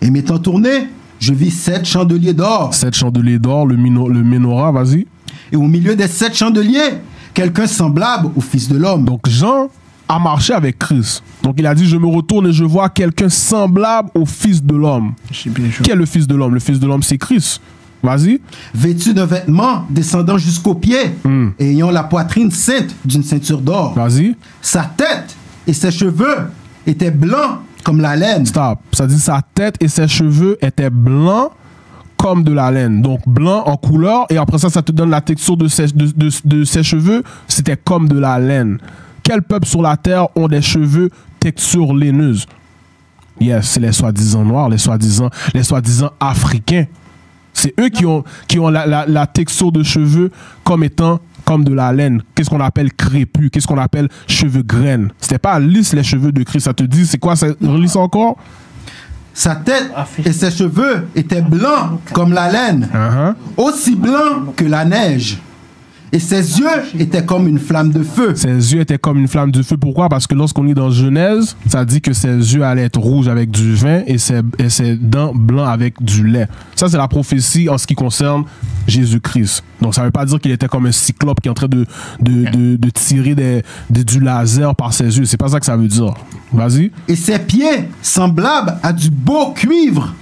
Et m'étant tourné, je vis 7 chandeliers d'or. 7 chandeliers d'or, le menorah, vas-y. Et au milieu des 7 chandeliers, quelqu'un semblable au Fils de l'homme. Donc Jean a marché avec Christ. Donc il a dit, je me retourne et je vois quelqu'un semblable au Fils de l'homme. Qui est le Fils de l'homme? Le Fils de l'homme, c'est Christ. Vas-y. Vêtu d'un vêtement descendant jusqu'aux pieds, et ayant la poitrine ceinte d'une ceinture d'or. Vas-y. Sa tête et ses cheveux étaient blancs comme la laine. Stop. Ça dit sa tête et ses cheveux étaient blancs comme de la laine. Donc blanc en couleur, et après ça te donne la texture de ses cheveux. C'était comme de la laine. Quel peuple sur la terre ont des cheveux texture laineuse? Yes, c'est les soi-disant noirs, les soi-disant africains. C'est eux qui ont la texture de cheveux comme étant comme de la laine. Qu'est-ce qu'on appelle crépus? Qu'est-ce qu'on appelle cheveux graines? C'était pas lisse les cheveux de Christ. Ça te dit, c'est quoi ça? Relise encore? Sa tête et ses cheveux étaient blancs comme la laine, aussi blancs que la neige. Et ses yeux étaient comme une flamme de feu. Ses yeux étaient comme une flamme de feu. Pourquoi? Parce que lorsqu'on lit dans Genèse, ça dit que ses yeux allaient être rouges avec du vin et ses dents blancs avec du lait. Ça, c'est la prophétie en ce qui concerne Jésus-Christ. Donc, ça ne veut pas dire qu'il était comme un cyclope qui est en train de tirer du laser par ses yeux. C'est pas ça que ça veut dire. Vas-y. Et ses pieds semblables à du beau cuivre,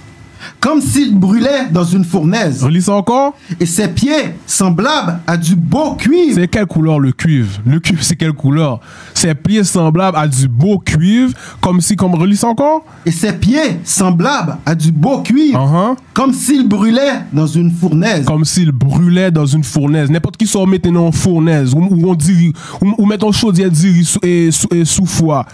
comme s'il brûlait dans une fournaise. Relis ça encore. Et ses pieds semblables à du beau cuivre. C'est quelle couleur le cuivre? Le cuivre, c'est quelle couleur? Ses pieds semblables à du beau cuivre, relis ça encore. Et ses pieds semblables à du beau cuivre, comme s'il brûlait dans une fournaise. Comme s'il brûlait dans une fournaise. N'importe qui sort mettre dans une fournaise, ou mettre en chaudière sous foie.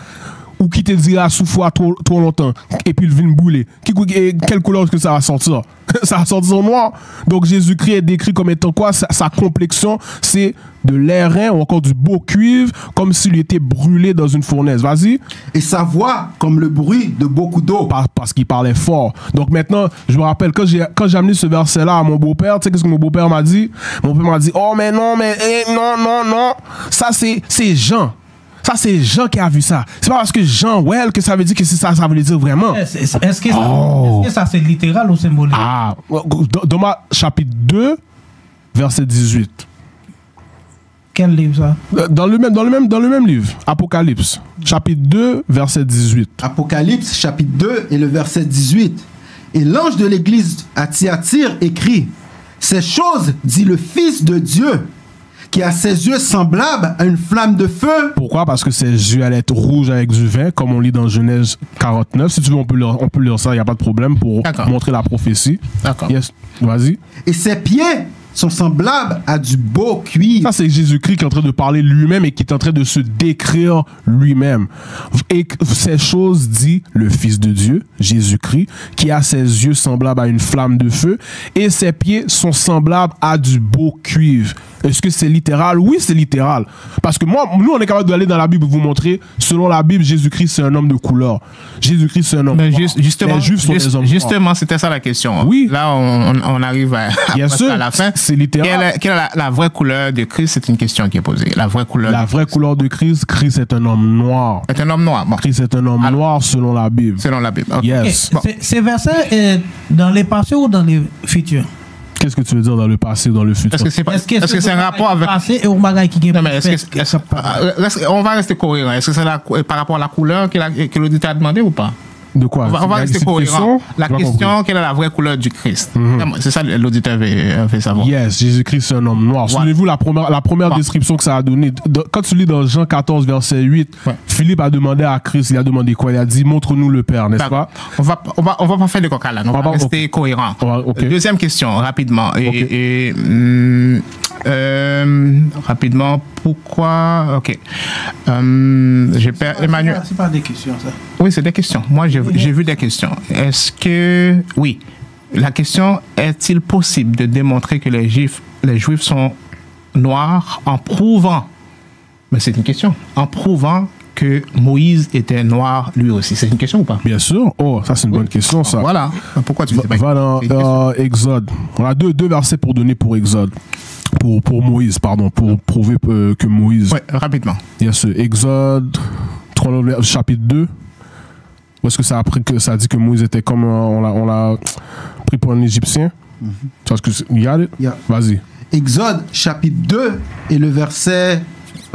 Ou qui te dira sous foie trop longtemps, et puis il vient brûler. Quelle couleur est-ce que ça va sortir? Ça va sortir noir. Donc Jésus-Christ est décrit comme étant quoi? Sa complexion, c'est de l'airain ou encore du beau cuivre, comme s'il était brûlé dans une fournaise. Vas-y. Et sa voix comme le bruit de beaucoup d'eau. Parce qu'il parlait fort. Donc maintenant, je me rappelle, quand j'ai amené ce verset-là à mon beau-père, tu sais qu'est-ce que mon beau-père m'a dit? Mon père m'a dit, oh mais non, non. Ça c'est Jean. Ça, c'est Jean qui a vu ça. C'est pas parce que Jean, que ça veut dire que c'est ça veut dire vraiment. Est-ce que ça c'est littéral ou symbolique? Dans ma chapitre 2, verset 18. Quel livre ça? Dans le même livre, Apocalypse, chapitre 2, verset 18. Apocalypse, chapitre 2 et le verset 18. Et l'ange de l'église à Thyatire écrit, ces choses dit le Fils de Dieu, qui a ses yeux semblables à une flamme de feu. Pourquoi? Parce que ses yeux allaient être rouges avec du vin, comme on lit dans Genèse 49. Si tu veux, on peut lire ça, il n'y a pas de problème pour montrer la prophétie. D'accord. Yes. Vas-y. Et ses pieds sont semblables à du beau cuivre. Ça, c'est Jésus-Christ qui est en train de parler lui-même et qui est en train de se décrire lui-même. Et ces choses dit le Fils de Dieu, Jésus-Christ, qui a ses yeux semblables à une flamme de feu et ses pieds sont semblables à du beau cuivre. Est-ce que c'est littéral? Oui, c'est littéral. Parce que nous, on est capable d'aller dans la Bible et vous montrer, selon la Bible, Jésus-Christ, c'est un homme de couleur. Jésus-Christ, c'est un homme noir. Justement, c'était ça la question. Oui. Là, on arrive à la fin. C'est littéral. Quelle est la vraie couleur de Christ? C'est une question qui est posée. La vraie couleur de Christ, Christ est un homme noir. C'est un homme noir. Bon. Christ est un homme noir selon la Bible. Selon la Bible. Okay. Yes. Bon. Ces versets dans les passés ou dans les futurs? Qu'est-ce que tu veux dire dans le passé ou dans le futur? Est-ce que c'est un rapport avec... passé et au bagage qui non, mais on va rester cohérent. Est-ce que c'est par rapport à la couleur que l'auditeur a demandé ou pas? De quoi? On va rester cohérent. La question, quelle est la vraie couleur du Christ? C'est ça l'auditeur veut savoir. Yes, Jésus-Christ, c'est un homme noir. Souvenez-vous la première description que ça a donnée. Quand tu lis dans Jean 14, verset 8, Philippe a demandé à Christ, il a demandé quoi? Il a dit, montre-nous le Père, n'est-ce pas? On va pas faire de coca là. On va rester cohérent. Deuxième question, rapidement. Rapidement, pourquoi... Ok. J'ai perdu Emmanuel. C'est pas des questions, ça. Oui, c'est des questions. Moi, j'ai vu des questions. Est-ce que... Oui. La question, est-il possible de démontrer que les Juifs sont noirs en prouvant... Mais c'est une question. En prouvant que Moïse était noir lui aussi. C'est une question ou pas? Bien sûr. Oh, ça c'est une bonne question, ça. Voilà. Pourquoi tu fais pas? Va dans Exode. On a deux versets pour donner pour Exode. Pour Moïse, pardon. Pour prouver que Moïse... Oui, rapidement. Yes, Exode, chapitre 2. Où est-ce que ça a pris que ça dit que Moïse était comme... On l'a pris pour un Égyptien? Parce que... Vas-y. Exode, chapitre 2 et le verset...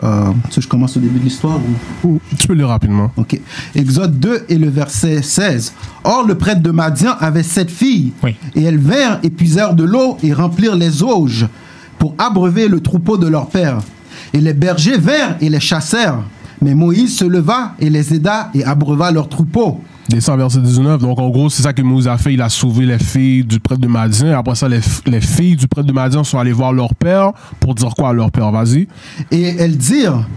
je commence au début de l'histoire ou... Tu peux lire rapidement. Ok. Exode 2 et le verset 16. Or, le prêtre de Madian avait 7 filles. Oui. Et elles vinrent et puisèrent de l'eau et remplirent les auges pour abreuver le troupeau de leur père. Et les bergers vinrent et les chassèrent. Mais Moïse se leva et les aida et abreuva leur troupeau. Descend verset 19. Donc, en gros, c'est ça que Moïse a fait. Il a sauvé les filles du prêtre de Madian. Après ça, les filles du prêtre de Madian sont allées voir leur père pour dire quoi à leur père? Vas-y. Et elles dirent,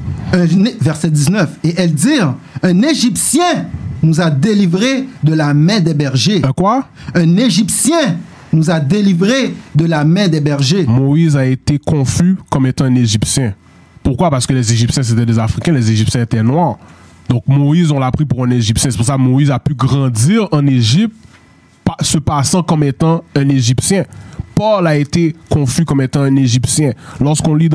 verset 19, et elles dirent, un Égyptien nous a délivrés de la main des bergers. Un quoi? Un Égyptien nous a délivrés de la main des bergers. Moïse a été confus comme étant un Égyptien. Pourquoi? Parce que les Égyptiens, c'était des Africains. Les Égyptiens étaient noirs. Donc Moïse, on l'a pris pour un Égyptien. C'est pour ça que Moïse a pu grandir en Égypte, se passant comme étant un Égyptien. Paul a été confus comme étant un Égyptien. Lorsqu'on lit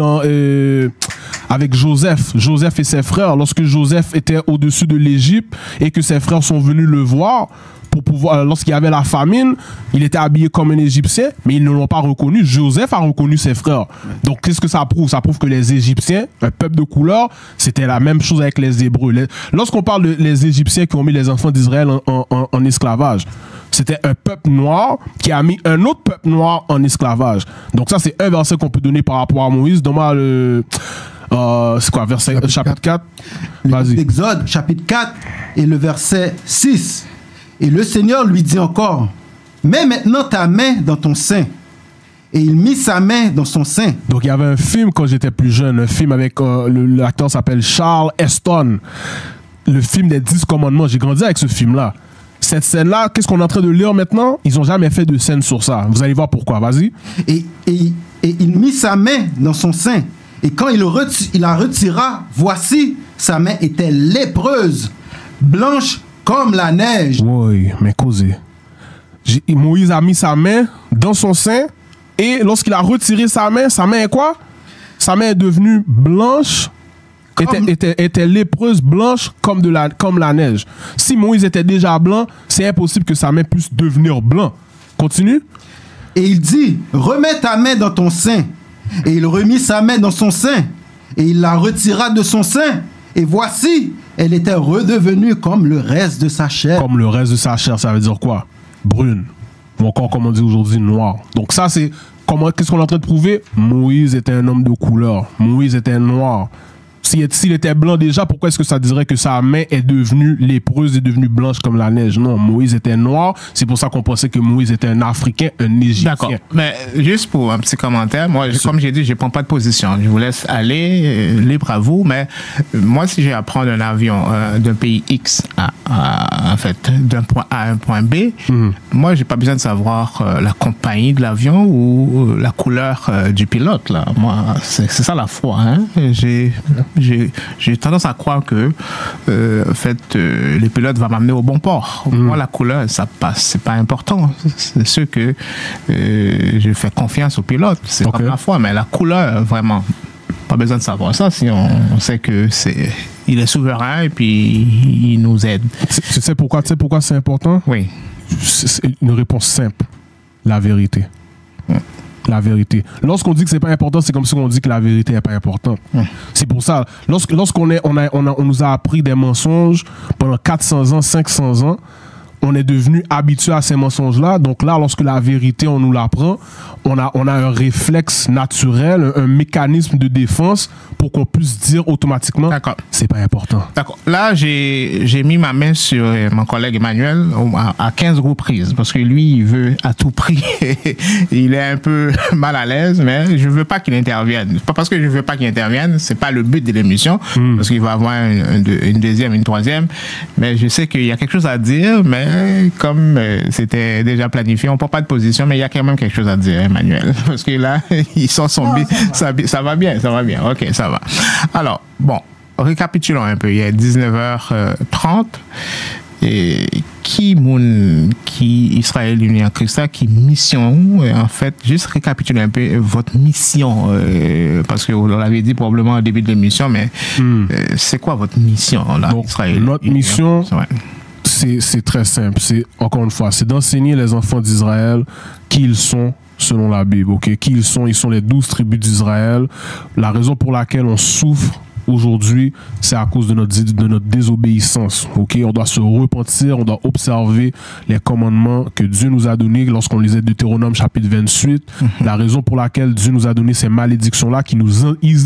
avec Joseph et ses frères, lorsque Joseph était au-dessus de l'Égypte et que ses frères sont venus le voir, pour pouvoir, lorsqu'il y avait la famine, il était habillé comme un Égyptien, mais ils ne l'ont pas reconnu. Joseph a reconnu ses frères. Donc, qu'est-ce que ça prouve? Ça prouve que les Égyptiens, un peuple de couleur, c'était la même chose avec les Hébreux. Lorsqu'on parle des Égyptiens qui ont mis les enfants d'Israël en esclavage, c'était un peuple noir qui a mis un autre peuple noir en esclavage. Donc, ça, c'est un verset qu'on peut donner par rapport à Moïse. Donne-moi c'est quoi, chapitre 4? Vas-y. Exode, chapitre 4, et le verset 6. Et le Seigneur lui dit encore, mets maintenant ta main dans ton sein. Et il mit sa main dans son sein. Donc il y avait un film quand j'étais plus jeune, un film avec l'acteur s'appelle Charles Heston. Le film des 10 commandements. J'ai grandi avec ce film-là. Cette scène-là, qu'est-ce qu'on est en train de lire maintenant? Ils n'ont jamais fait de scène sur ça. Vous allez voir pourquoi. Vas-y. Et il mit sa main dans son sein. Et quand il la retira, voici, sa main était lépreuse, blanche comme la neige. Oui, mais causez. Moïse a mis sa main dans son sein et lorsqu'il a retiré sa main est quoi? Sa main est devenue blanche, était lépreuse, blanche comme la neige. Si Moïse était déjà blanc, c'est impossible que sa main puisse devenir blanc. Continue. Et il dit, remets ta main dans ton sein. Et il remit sa main dans son sein et il la retira de son sein. Et voici, elle était redevenue comme le reste de sa chair. Comme le reste de sa chair, ça veut dire quoi? Brune. Ou encore, comme on dit aujourd'hui, noir. Donc ça, c'est... Qu'est-ce qu'on est en train de prouver? Moïse était un homme de couleur. Moïse était noir. S'il était blanc déjà, pourquoi est-ce que ça dirait que sa main est devenue lépreuse et devenue blanche comme la neige? Non, Moïse était noir. C'est pour ça qu'on pensait que Moïse était un Africain, un Égyptien. D'accord. Mais juste pour un petit commentaire, moi, comme j'ai dit, je ne prends pas de position. Je vous laisse aller, libre à vous. Mais moi, si j'ai à prendre un avion d'un pays X en fait, d'un point A à un point B, moi, je n'ai pas besoin de savoir la compagnie de l'avion ou la couleur du pilote. Là. Moi, c'est ça la foi. Hein? J'ai tendance à croire que en fait, les pilotes vont m'amener au bon port. Moi, la couleur, ça passe. C'est pas important. C'est sûr que je fais confiance aux pilotes. C'est comme la foi. Mais la couleur, vraiment, pas besoin de savoir ça si on sait que il est souverain et puis il nous aide. Tu sais pourquoi c'est important? Oui. C'est une réponse simple. La vérité. La vérité. Lorsqu'on dit que c'est pas important, c'est comme si on dit que la vérité n'est pas importante. C'est pour ça, lorsqu'on nous a appris des mensonges pendant 400 ans, 500 ans, on est devenu habitué à ces mensonges-là. Donc là, lorsque la vérité, on nous l'apprend, on a un réflexe naturel, un mécanisme de défense pour qu'on puisse dire automatiquement, c'est pas important. D'accord. Là, j'ai mis ma main sur mon collègue Emmanuel à 15 reprises parce que lui, il veut à tout prix. Il est un peu mal à l'aise, mais je veux pas qu'il intervienne. Pas parce que je veux pas qu'il intervienne, c'est pas le but de l'émission, parce qu'il va avoir une deuxième, une troisième. Mais je sais qu'il y a quelque chose à dire, mais comme c'était déjà planifié, on prend pas de position, mais il y a quand même quelque chose à dire, Emmanuel. Parce que là, il sort son bit. Ça va bien, ça va bien. Ok, ça va. Alors, bon, récapitulons un peu. Il est 19h30. Et qui Israël uni en Christ, qui mission, en fait, juste récapituler un peu votre mission, parce que vous l'avez dit probablement au début de l'émission, mais c'est quoi votre mission là, donc, Israël? Notre mission, c'est très simple. C'est, encore une fois, c'est d'enseigner les enfants d'Israël qui ils sont selon la Bible. Okay? Qui ils sont les 12 tribus d'Israël. La raison pour laquelle on souffre aujourd'hui, c'est à cause de notre désobéissance. Okay? On doit se repentir, on doit observer les commandements que Dieu nous a donnés lorsqu'on lisait Deutéronome chapitre 28. La raison pour laquelle Dieu nous a donné ces malédictions-là qui nous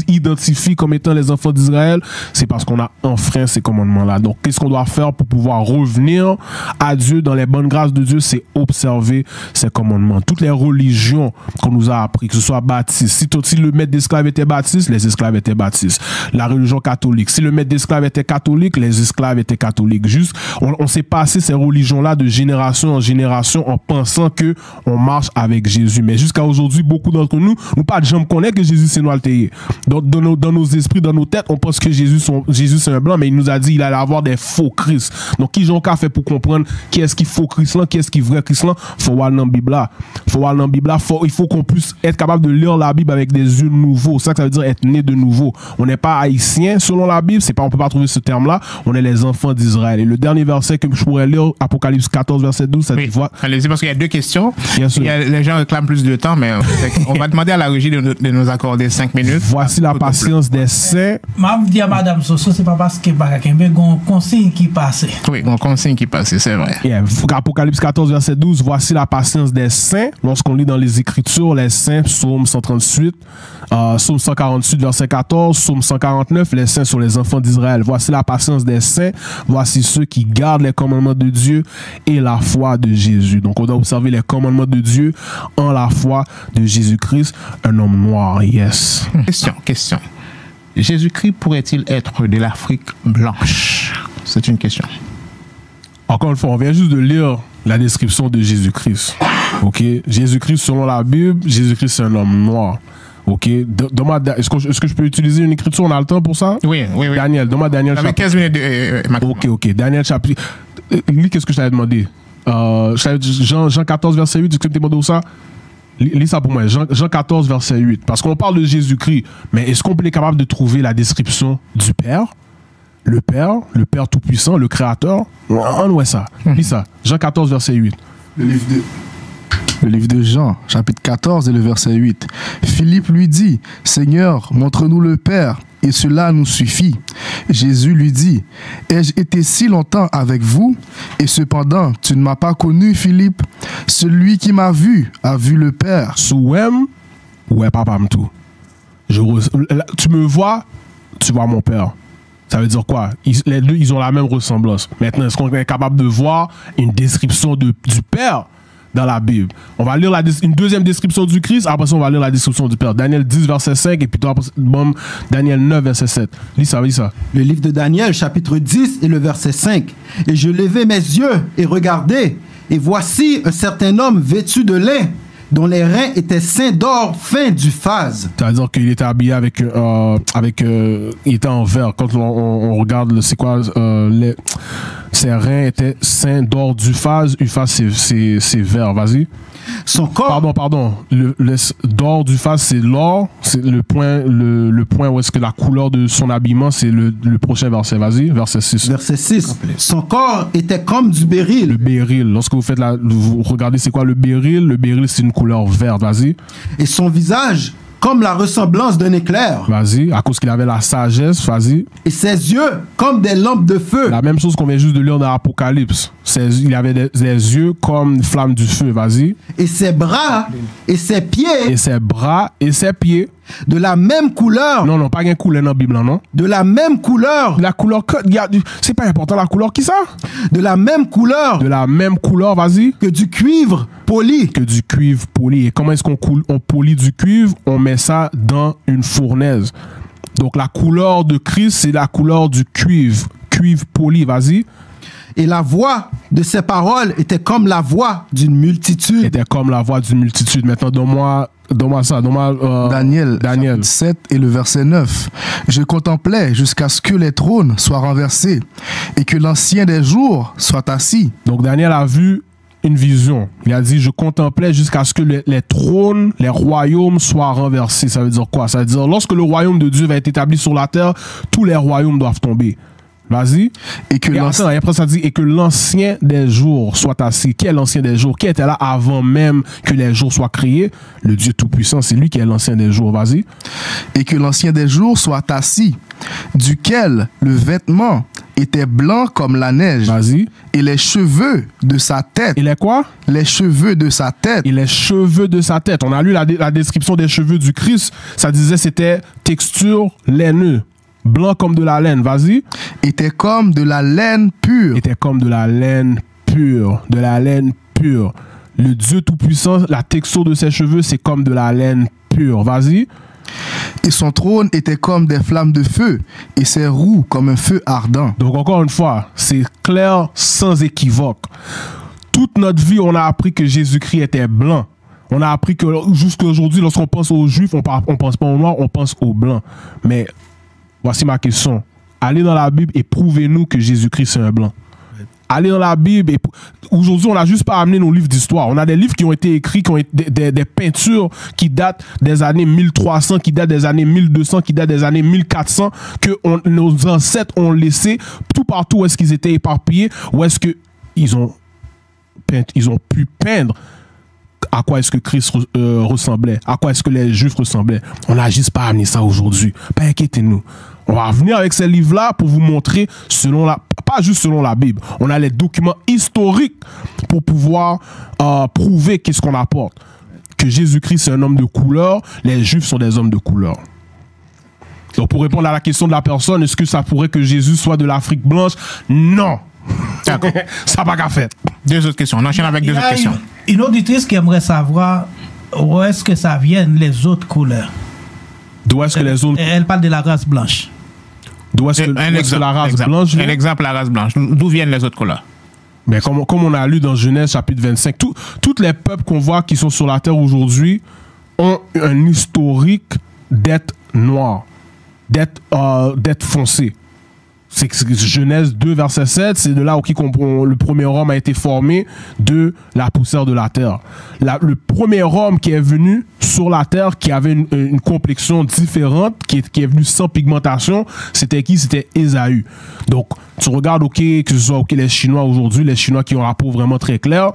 identifient comme étant les enfants d'Israël, c'est parce qu'on a enfreint ces commandements-là. Donc, qu'est-ce qu'on doit faire pour pouvoir revenir à Dieu dans les bonnes grâces de Dieu? C'est observer ces commandements. Toutes les religions qu'on nous a appris, que ce soit baptiste, si le maître d'esclaves était baptiste, les esclaves étaient baptistes. La religion catholique. Si le maître d'esclaves était catholique, les esclaves étaient catholiques. Juste, on s'est passé ces religions-là de génération en génération en pensant que on marche avec Jésus. Mais jusqu'à aujourd'hui, beaucoup d'entre nous pas de gens connaissent que Jésus c'est noir le dans nos esprits, dans nos têtes, on pense que Jésus c'est un blanc, mais il nous a dit il allait avoir des faux Christ. Donc, qui j'en fait pour comprendre qui est-ce qui faux Christ là, qui est-ce qui vrai Christ là, faut voir dans la Bible là. Il faut qu'on puisse être capable de lire la Bible avec des yeux nouveaux. C'est ça que ça veut dire être né de nouveau. On n'est pas haïtien selon la Bible, on peut pas trouver ce terme-là. On est les enfants d'Israël. Et le dernier verset que je pourrais lire, Apocalypse 14, verset 12, ça dit voilà. Allez-y, parce qu'il y a deux questions. Les gens réclament plus de temps, mais on va demander à la régie de nous accorder 5 minutes. Voici la patience des saints. Je dis à Madame Soso, c'est pas parce que y a un consigne qui passe. Oui, un consigne qui passe, c'est vrai. Apocalypse 14, verset 12, voici la patience des saints. Lorsqu'on lit dans les Écritures, les saints, psaume 138, psaume 148, verset 14, psaume 149, les saints sont les enfants d'Israël. Voici la patience des saints. Voici ceux qui gardent les commandements de Dieu et la foi de Jésus. Donc, on doit observer les commandements de Dieu en la foi de Jésus-Christ, un homme noir. Yes. Question. Jésus-Christ pourrait-il être de l'Afrique blanche? C'est une question. Encore une fois, on vient juste de lire la description de Jésus-Christ. Ok? Jésus-Christ, selon la Bible, Jésus-Christ, c'est un homme noir. Ok? Est-ce que je peux utiliser une écriture? On a le temps pour ça? Oui. Daniel, donne-moi Daniel. Avec 15 minutes de Ok. Daniel chapitre. Lis, qu'est-ce que je t'avais demandé? Jean 14, verset 8, est-ce que tu m'as demandé ça? Lis ça pour moi. Jean 14, verset 8. Parce qu'on parle de Jésus-Christ, mais est-ce qu'on peut être capable de trouver la description du Père? Le Père Tout-Puissant, le Créateur? On voit ça. Lis ça. Jean 14, verset 8. Le livre de Jean, chapitre 14 et le verset 8. Philippe lui dit, Seigneur, montre-nous le Père, et cela nous suffit. Jésus lui dit, ai-je été si longtemps avec vous, et cependant tu ne m'as pas connu, Philippe? Celui qui m'a vu a vu le Père. Souem, ouais, papa m'tou. Tu me vois, tu vois mon Père. Ça veut dire quoi? Les deux, ils ont la même ressemblance. Maintenant, est-ce qu'on est capable de voir une description du Père dans la Bible? On va lire une deuxième description du Christ, après ça, on va lire la description du Père. Daniel 10, verset 5, et puis Daniel 9, verset 7. Lis ça. Le livre de Daniel, chapitre 10, et le verset 5. Et je levai mes yeux et regardai, et voici un certain homme vêtu de lin, dont les reins étaient ceints d'or fin du phase. C'est-à-dire qu'il était habillé il était en vert. Quand on regarde, c'est quoi, ses reins étaient ceints d'or du phase. Uphase, c'est vert. Vas-y. Son corps. Pardon. D'or du phase, c'est l'or. C'est le point où est-ce que la couleur de son habillement, c'est le prochain verset. Vas-y, verset 6. Verset 6. Son corps était comme du béryl. Le béryl. Lorsque vous regardez, c'est quoi le béryl? Le béryl, c'est une couleur verte. Vas-y. Et son visage comme la ressemblance d'un éclair. Vas-y, à cause qu'il avait la sagesse, vas-y. Et ses yeux comme des lampes de feu. La même chose qu'on vient juste de lire dans l'Apocalypse. Il avait des yeux comme une flamme du feu, vas-y. Et ses bras et ses pieds. Et ses bras et ses pieds. De la même couleur. Non, pas une couleur dans la Bible, non? De la même couleur. La couleur, c'est pas important, la couleur, qui ça? De la même couleur. De la même couleur, vas-y. Que du cuivre poli. Que du cuivre poli. Et comment est-ce qu'on polit du cuivre? On met ça dans une fournaise. Donc la couleur de Christ, c'est la couleur du cuivre. Cuivre poli, vas-y. Et la voix de ses paroles était comme la voix d'une multitude. Était comme la voix d'une multitude. Maintenant, donne-moi ça. Daniel 7 et le verset 9. Je contemplais jusqu'à ce que les trônes soient renversés et que l'ancien des jours soit assis. Donc Daniel a vu une vision. Il a dit, je contemplais jusqu'à ce que les trônes, les royaumes soient renversés. Ça veut dire quoi? Ça veut dire, lorsque le royaume de Dieu va être établi sur la terre, tous les royaumes doivent tomber. Vas-y. Et après ça dit, et que l'ancien des jours soit assis. Qui est l'ancien des jours? Qui était là avant même que les jours soient créés? Le Dieu Tout-Puissant, c'est lui qui est l'ancien des jours. Vas-y. Et que l'ancien des jours soit assis, duquel le vêtement était blanc comme la neige. Vas-y. Et les cheveux de sa tête. Il est quoi? Les cheveux de sa tête. Et les cheveux de sa tête. On a lu la description des cheveux du Christ. Ça disait c'était texture laineux. Blanc comme de la laine, vas-y. Était comme de la laine pure. Était comme de la laine pure. De la laine pure. Le Dieu Tout-Puissant, la texture de ses cheveux, c'est comme de la laine pure. Vas-y. Et son trône était comme des flammes de feu, et ses roues comme un feu ardent. Donc encore une fois, c'est clair, sans équivoque. Toute notre vie, on a appris que Jésus-Christ était blanc. On a appris que jusqu'à aujourd'hui, lorsqu'on pense aux Juifs, on pense pas aux Noirs, on pense aux Blancs. Mais voici ma question. Allez dans la Bible et prouvez-nous que Jésus-Christ est un blanc. Allez dans la Bible et aujourd'hui, on n'a juste pas amené nos livres d'histoire. On a des livres qui ont été écrits, qui ont été des peintures qui datent des années 1300, qui datent des années 1200, qui datent des années 1400, que nos ancêtres ont laissé tout partout où est-ce qu'ils étaient éparpillés, où est-ce qu'ils ont pu peindre à quoi est-ce que Christ ressemblait, à quoi est-ce que les Juifs ressemblaient. On n'a juste pas amené ça aujourd'hui. Pas inquiétez-nous. On va revenir avec ces livres-là pour vous montrer, pas juste selon la Bible. On a les documents historiques pour pouvoir prouver qu'est-ce qu'on apporte. Que Jésus-Christ est un homme de couleur, les Juifs sont des hommes de couleur. Donc pour répondre à la question de la personne, est-ce que ça pourrait que Jésus soit de l'Afrique blanche? Non. D'accord. Ça n'a pas qu'à faire. Deux autres questions. On enchaîne avec deux autres questions. Une auditrice qui aimerait savoir où est-ce que ça vient les autres couleurs. D'où est-ce que les autres... Elle parle de la race blanche. D'où est-ce que la race blanche vient? Un exemple, la race blanche. D'où viennent les autres couleurs? Mais comme on a lu dans Genèse chapitre 25, tous les peuples qu'on voit qui sont sur la terre aujourd'hui ont un historique d'être noirs, d'être foncés. C'est Genèse 2, verset 7, c'est de là où le premier homme a été formé de la poussière de la terre. Le premier homme qui est venu sur la terre, qui avait une complexion différente, qui est venu sans pigmentation, c'était qui? C'était Ésaü. Donc, tu regardes, que ce soit les Chinois aujourd'hui, les Chinois qui ont la peau vraiment très claire,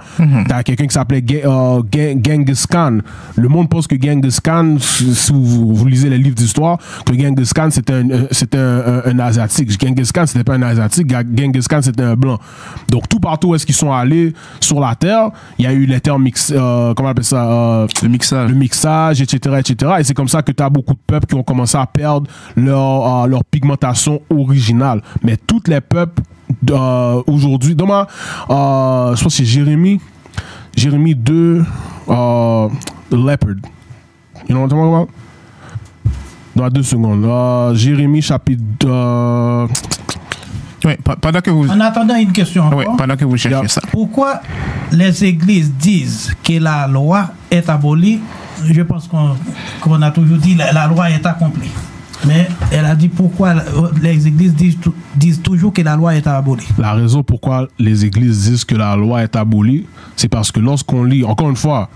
t'as quelqu'un qui s'appelait Genghis Khan. Le monde pense que Genghis Khan, si vous lisez les livres d'histoire, que Genghis Khan c'était un Asiatique. Genghis Khan, c'était pas un Asiatique, Genghis Khan, c'était un blanc. Donc, tout partout où est-ce qu'ils sont allés sur la terre, il y a eu les termes comment on appelle ça? Le mixage, etc. Et c'est comme ça que tu as beaucoup de peuples qui ont commencé à perdre leur pigmentation originale. Mais tous les peuples aujourd'hui, je pense que c'est Jérémie 2, Leopard. You know what I'm talking about? Dans 2 secondes. Jérémie chapitre... Oui, pendant que vous... En attendant une question encore. Oui, pendant que vous cherchez ça. Pourquoi les églises disent que la loi est abolie? Je pense qu'on a toujours dit la loi est accomplie. Mais elle a dit pourquoi les églises disent toujours que la loi est abolie. La raison pourquoi les églises disent que la loi est abolie, c'est parce que lorsqu'on lit, encore une fois,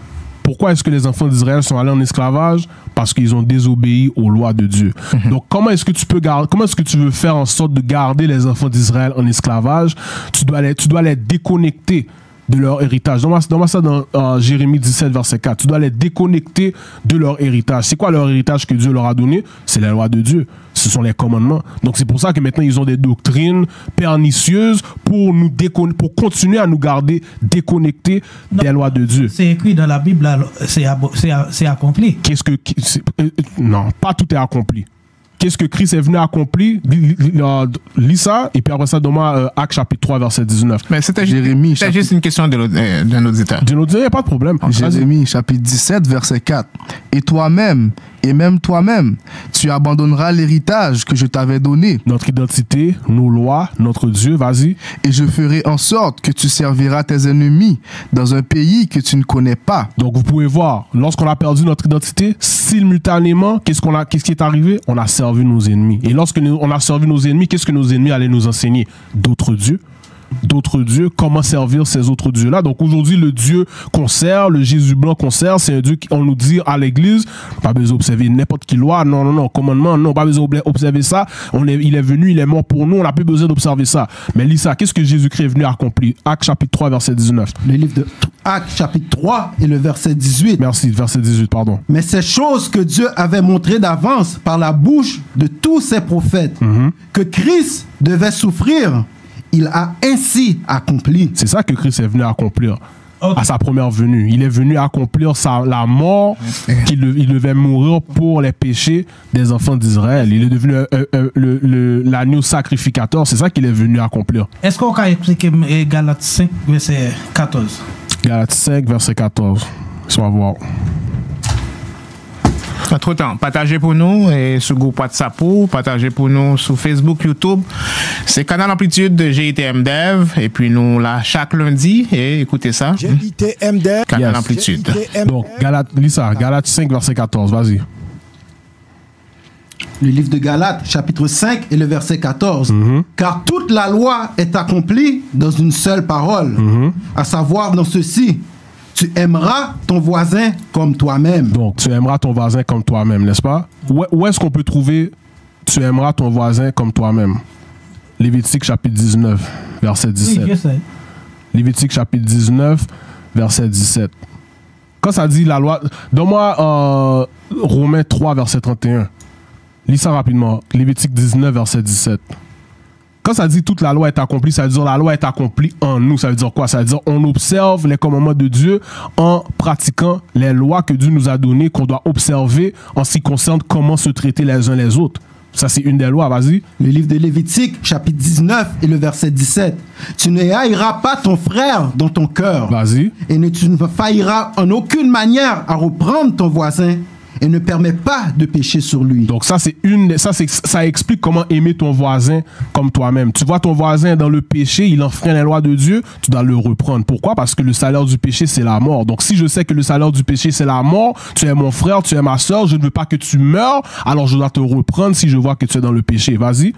pourquoi est-ce que les enfants d'Israël sont allés en esclavage? Parce qu'ils ont désobéi aux lois de Dieu. Donc, comment est-ce que tu veux faire en sorte de garder les enfants d'Israël en esclavage? Tu dois les déconnecter de leur héritage. Donne-moi ça dans Jérémie 17, verset 4. Tu dois les déconnecter de leur héritage. C'est quoi leur héritage que Dieu leur a donné? C'est la loi de Dieu. Ce sont les commandements. Donc c'est pour ça que maintenant ils ont des doctrines pernicieuses pour continuer à nous garder déconnectés des lois de Dieu. C'est écrit dans la Bible, c'est accompli. Non, pas tout est accompli. Qu'est-ce que Christ est venu accomplir? Lis ça, et puis après ça, donne-moi Actes chapitre 3, verset 19. Mais c'était Jérémie, juste une question d'un auditeur. D'un auditeur, il n'y a pas de problème. Jérémie, chapitre 17, verset 4. Et toi-même, et même toi-même, tu abandonneras l'héritage que je t'avais donné. Notre identité, nos lois, notre Dieu, vas-y. Et je ferai en sorte que tu serviras tes ennemis dans un pays que tu ne connais pas. Donc vous pouvez voir, lorsqu'on a perdu notre identité, simultanément, qu'est-ce qui est arrivé? On a servi nos ennemis. Et lorsque on a servi nos ennemis, qu'est-ce que nos ennemis allaient nous enseigner? D'autres dieux. Comment servir ces autres dieux-là. Donc aujourd'hui, le Dieu qu'on sert, le Jésus blanc qu'on sert, c'est un Dieu qu'on nous dit à l'église, pas besoin d'observer n'importe quelle loi, non, commandement, non, pas besoin d'observer ça, il est venu, il est mort pour nous, on n'a plus besoin d'observer ça. Mais lis ça, qu'est-ce que Jésus-Christ est venu accomplir? Actes chapitre 3, verset 19. Le livre de Actes chapitre 3 et le verset 18. Merci, verset 18, pardon. Mais ces choses que Dieu avait montrées d'avance par la bouche de tous ses prophètes, que Christ devait souffrir, il a ainsi accompli. C'est ça que Christ est venu accomplir à sa première venue. Il est venu accomplir la mort il devait mourir pour les péchés des enfants d'Israël. Il est devenu l'agneau sacrificateur. C'est ça qu'il est venu accomplir. Est-ce qu'on peut expliquer Galates 5, verset 14? Galates 5, verset 14. On va voir. Entre-temps, partagez pour nous et sur groupe WhatsApp, partagez pour nous sur Facebook, YouTube. C'est Canal Amplitude de GITM Dev. Et puis nous, là, chaque lundi, et écoutez ça. GITM Dev. Canal Amplitude. Donc, Galates 5, verset 14, vas-y. Le livre de Galates, chapitre 5 et le verset 14. Car toute la loi est accomplie dans une seule parole, à savoir dans ceci: tu aimeras ton voisin comme toi-même. Donc, tu aimeras ton voisin comme toi-même, n'est-ce pas? Où est-ce qu'on peut trouver tu aimeras ton voisin comme toi-même? Lévitique chapitre 19, verset 17. Oui, je sais. Lévitique chapitre 19, verset 17. Quand ça dit la loi, donne-moi Romains 3, verset 31. Lis ça rapidement. Lévitique 19, verset 17. Quand ça dit toute la loi est accomplie, ça veut dire la loi est accomplie en nous. Ça veut dire quoi? Ça veut dire on observe les commandements de Dieu en pratiquant les lois que Dieu nous a données, qu'on doit observer en ce qui concerne comment se traiter les uns les autres. Ça, c'est une des lois, vas-y. Le livre de Lévitique, chapitre 19 et le verset 17. Tu ne haïras pas ton frère dans ton cœur. Vas-y. Et tu ne failliras en aucune manière à reprendre ton voisin et ne permets pas de pécher sur lui. Donc ça ça explique comment aimer ton voisin comme toi-même. Tu vois ton voisin dans le péché, il enfreint les lois de Dieu, tu dois le reprendre. Pourquoi? Parce que le salaire du péché, c'est la mort. Donc si je sais que le salaire du péché, c'est la mort, tu es mon frère, tu es ma soeur, je ne veux pas que tu meurs, alors je dois te reprendre si je vois que tu es dans le péché. Vas-y.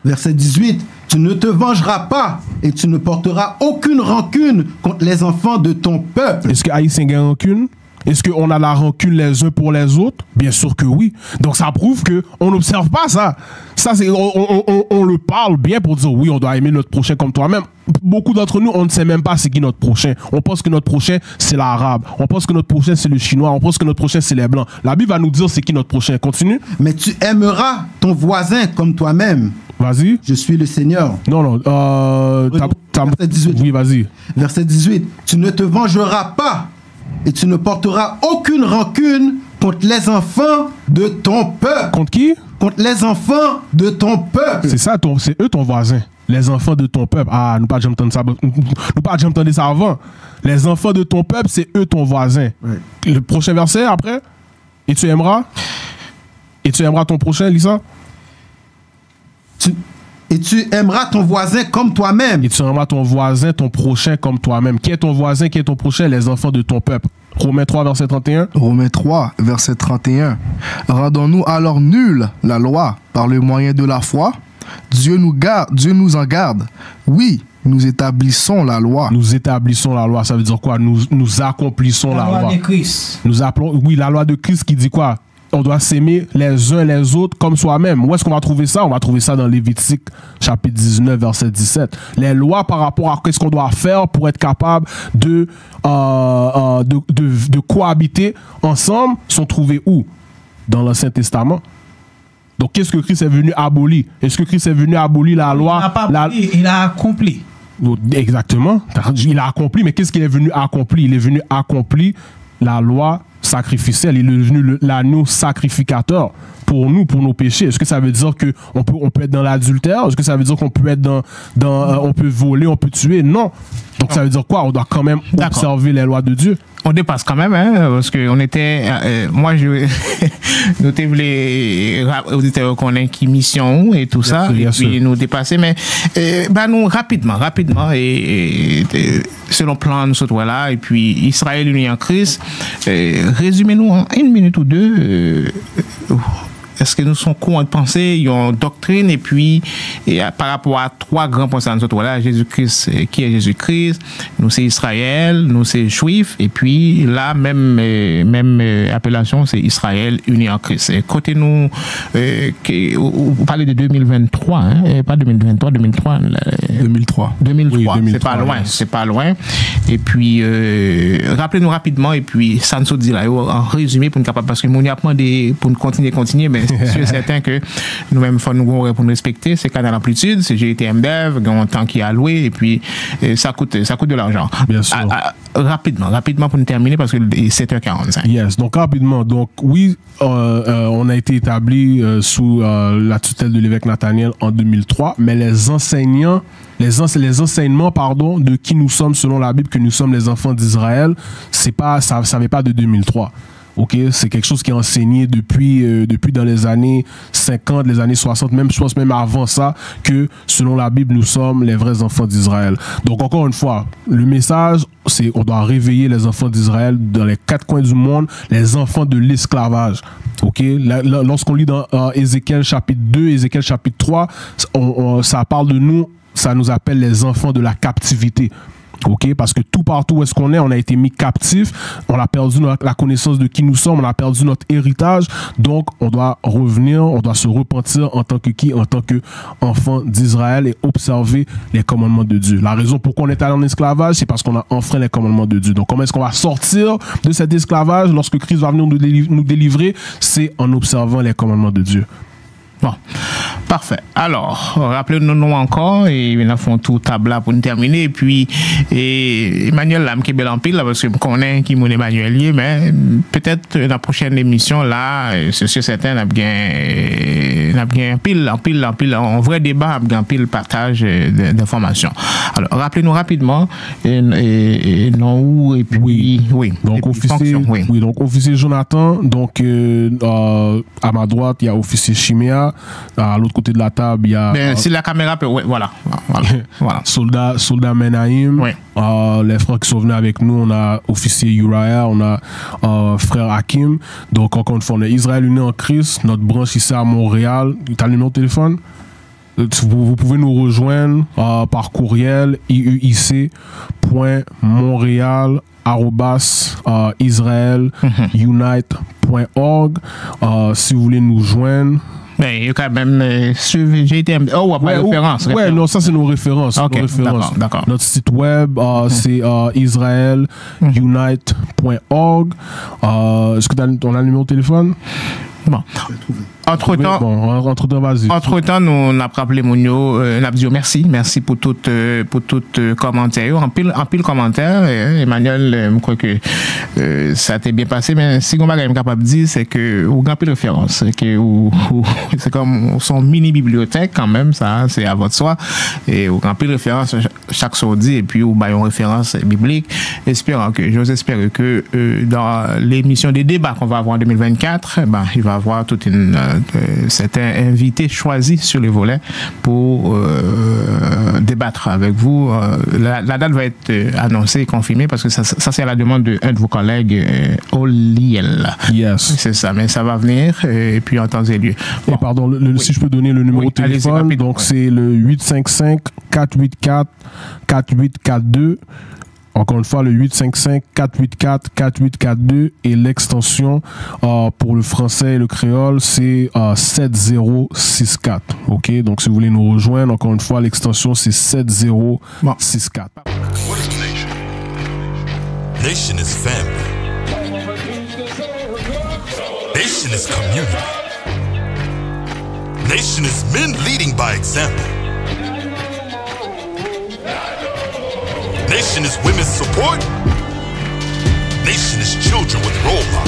Verset 18. Tu ne te vengeras pas et tu ne porteras aucune rancune contre les enfants de ton peuple. Est-ce que Haïtien a rancune? Est-ce qu'on a la rancune les uns pour les autres? Bien sûr que oui. Donc ça prouve qu'on n'observe pas ça. Ça, c'est, on le parle bien pour dire oui, on doit aimer notre prochain comme toi-même. Beaucoup d'entre nous, on ne sait même pas c'est qui notre prochain. On pense que notre prochain, c'est l'arabe. On pense que notre prochain, c'est le chinois. On pense que notre prochain, c'est les blancs. La Bible va nous dire c'est qui notre prochain. Continue. Mais tu aimeras ton voisin comme toi-même. Vas-y. Je suis le Seigneur. Non. Verset 18. Oui, vas-y. Verset 18. Tu ne te vengeras pas et tu ne porteras aucune rancune contre les enfants de ton peuple. Contre qui? Contre les enfants de ton peuple. C'est ça, c'est eux ton voisin. Les enfants de ton peuple. Ah, nous pas jamais entendu ça. Nous pas jamais entendu ça avant. Les enfants de ton peuple, c'est eux ton voisin. Ouais. Le prochain verset après. Et tu aimeras ton prochain, Lisa. Et tu aimeras ton voisin comme toi-même. Et tu aimeras ton voisin, ton prochain comme toi-même. Qui est ton voisin, qui est ton prochain? Les enfants de ton peuple. Romains 3, verset 31. Romains 3, verset 31. Rendons-nous alors nuls la loi par le moyen de la foi. Dieu nous en garde. Oui, nous établissons la loi. Nous établissons la loi. Ça veut dire quoi? Nous accomplissons la loi. La loi de Christ. Nous appelons, oui, la loi de Christ qui dit quoi? On doit s'aimer les uns les autres comme soi-même. Où est-ce qu'on va trouver ça? On va trouver ça dans Lévitique, chapitre 19, verset 17. Les lois par rapport à ce qu'on doit faire pour être capable de cohabiter ensemble sont trouvées où? Dans l'Ancien Testament. Donc, qu'est-ce que Christ est venu abolir? Est-ce que Christ est venu abolir la loi? Il n'a pas aboli, il a accompli. Exactement. Il a accompli, mais qu'est-ce qu'il est venu accomplir? Il est venu accomplir la loi sacrificielle. Il est devenu l'agneau sacrificateur pour nous, pour nos péchés. Est-ce que ça veut dire qu'on peut être dans l'adultère? Est-ce que ça veut dire qu'on peut être on peut voler, on peut tuer? Non. Donc ça veut dire quoi? On doit quand même observer les lois de Dieu. On dépasse quand même, hein, parce qu'on était... moi, nous étions les auditeurs qu'on a qui mission et tout ça, et puis nous dépasser, mais nous, rapidement, et selon le plan, nous sommes là, et puis Israël uni en Christ, résumez-nous en une minute ou deux... Est-ce que nous sommes courants de penser, il y a une doctrine, et puis par rapport à trois grands points, voilà, Jésus-Christ, qui est Jésus-Christ, nous c'est Israël, nous c'est Juifs, et puis là, même appellation, c'est Israël uni en Christ. Et côté nous, vous parlez de 2023, hein, pas 2023, 2003. 2003. 2003, oui, c'est pas loin. Et puis, rappelez-nous rapidement, et puis, ça nous dit là, en résumé, pour nous capable, parce que nous apprend pour nous continuer, mais c'est certain que nous-mêmes, pour nous respecter, c'est Canal Amplitude, c'est GITM Dev, il y a un temps qui est alloué, et puis ça coûte de l'argent. Bien sûr. Rapidement pour nous terminer, parce que c'est 7h45. Yes, donc rapidement. Donc oui, on a été établi sous la tutelle de l'évêque Nathaniel en 2003, mais les enseignements de qui nous sommes selon la Bible, que nous sommes les enfants d'Israël, ça ne vient pas de 2003. Ok, c'est quelque chose qui est enseigné depuis dans les années 50, les années 60, même je pense même avant ça, que selon la Bible, nous sommes les vrais enfants d'Israël. Donc encore une fois, le message, c'est on doit réveiller les enfants d'Israël dans les 4 coins du monde, les enfants de l'esclavage. Ok, lorsqu'on lit dans Ézéchiel chapitre 2, Ézéchiel chapitre 3, ça parle de nous, ça nous appelle les enfants de la captivité. Ok, parce que tout partout où est-ce qu'on est, on a été mis captif, on a perdu la connaissance de qui nous sommes, on a perdu notre héritage, donc on doit revenir, on doit se repentir en tant que qui, en tant que enfant d'Israël et observer les commandements de Dieu. La raison pourquoi on est allé en esclavage, c'est parce qu'on a enfreint les commandements de Dieu. Donc comment est-ce qu'on va sortir de cet esclavage lorsque Christ va venir nous délivrer? C'est en observant les commandements de Dieu. Bon, parfait. Alors, rappelez-nous encore, et nous avons tout table là pour nous terminer. Et puis, Emmanuel, là, je suis en pile, parce que je connais qui est Emmanuel, mais peut-être dans la prochaine émission, là, c'est sûr certain, nous avons un pile, en vrai débat, un pile partage d'informations. Alors, rappelez-nous rapidement, non où, et puis, oui. Donc, officier Jonathan, donc, à ma droite, il y a officier Chiméa. À l'autre côté de la table, il y a... si la caméra peut... Ouais, voilà. Soldat Menaïm. Oui. Les frères qui sont venus avec nous, on a officier Uriah, on a frère Hakim. Donc, encore une fois, on est Israël uni en Christ. Notre branche ici à Montréal. Tu as le numéro de téléphone? Vous pouvez nous rejoindre par courriel iuic.montréal@israelunite.org. Si vous voulez nous joindre. Mais il y a quand même GTM. Oh, après référence. Ouais, non, ça c'est nos références. Okay, nos références. D'accord. Notre site web, c'est israelunite.org. Est-ce que on a le numéro de téléphone? Bon. Entre-temps, vas-y. Entre-temps, nous avons rappelé Mounio, nous avons dit merci pour tout commentaire. En pile commentaire, Emmanuel, je crois que ça a été bien passé, mais si on est capable de dire, c'est que vous avez pile référence, c'est comme son mini bibliothèque quand même, ça, c'est à votre soi, et vous avez pile référence chaque sortie, et puis vous avez une référence biblique. J'ose espérer que dans l'émission des débats qu'on va avoir en 2024, il va y avoir toute une certains invités choisis sur les volets pour débattre avec vous. La date va être annoncée et confirmée parce que ça c'est à la demande d'un de vos collègues, Oliel. Yes. C'est ça, mais ça va venir et puis en temps et lieu. Bon. Et pardon, si je peux donner le numéro de téléphone, donc c'est le 855-484-4842. Encore une fois, le 855-484-4842 et l'extension pour le français et le créole, c'est 7064. OK? Donc, si vous voulez nous rejoindre, encore une fois, l'extension, c'est 7064. What is nation? Nation is family. Nation is community. Nation is men leading by example. Nation is women's support. Nation is children with role models.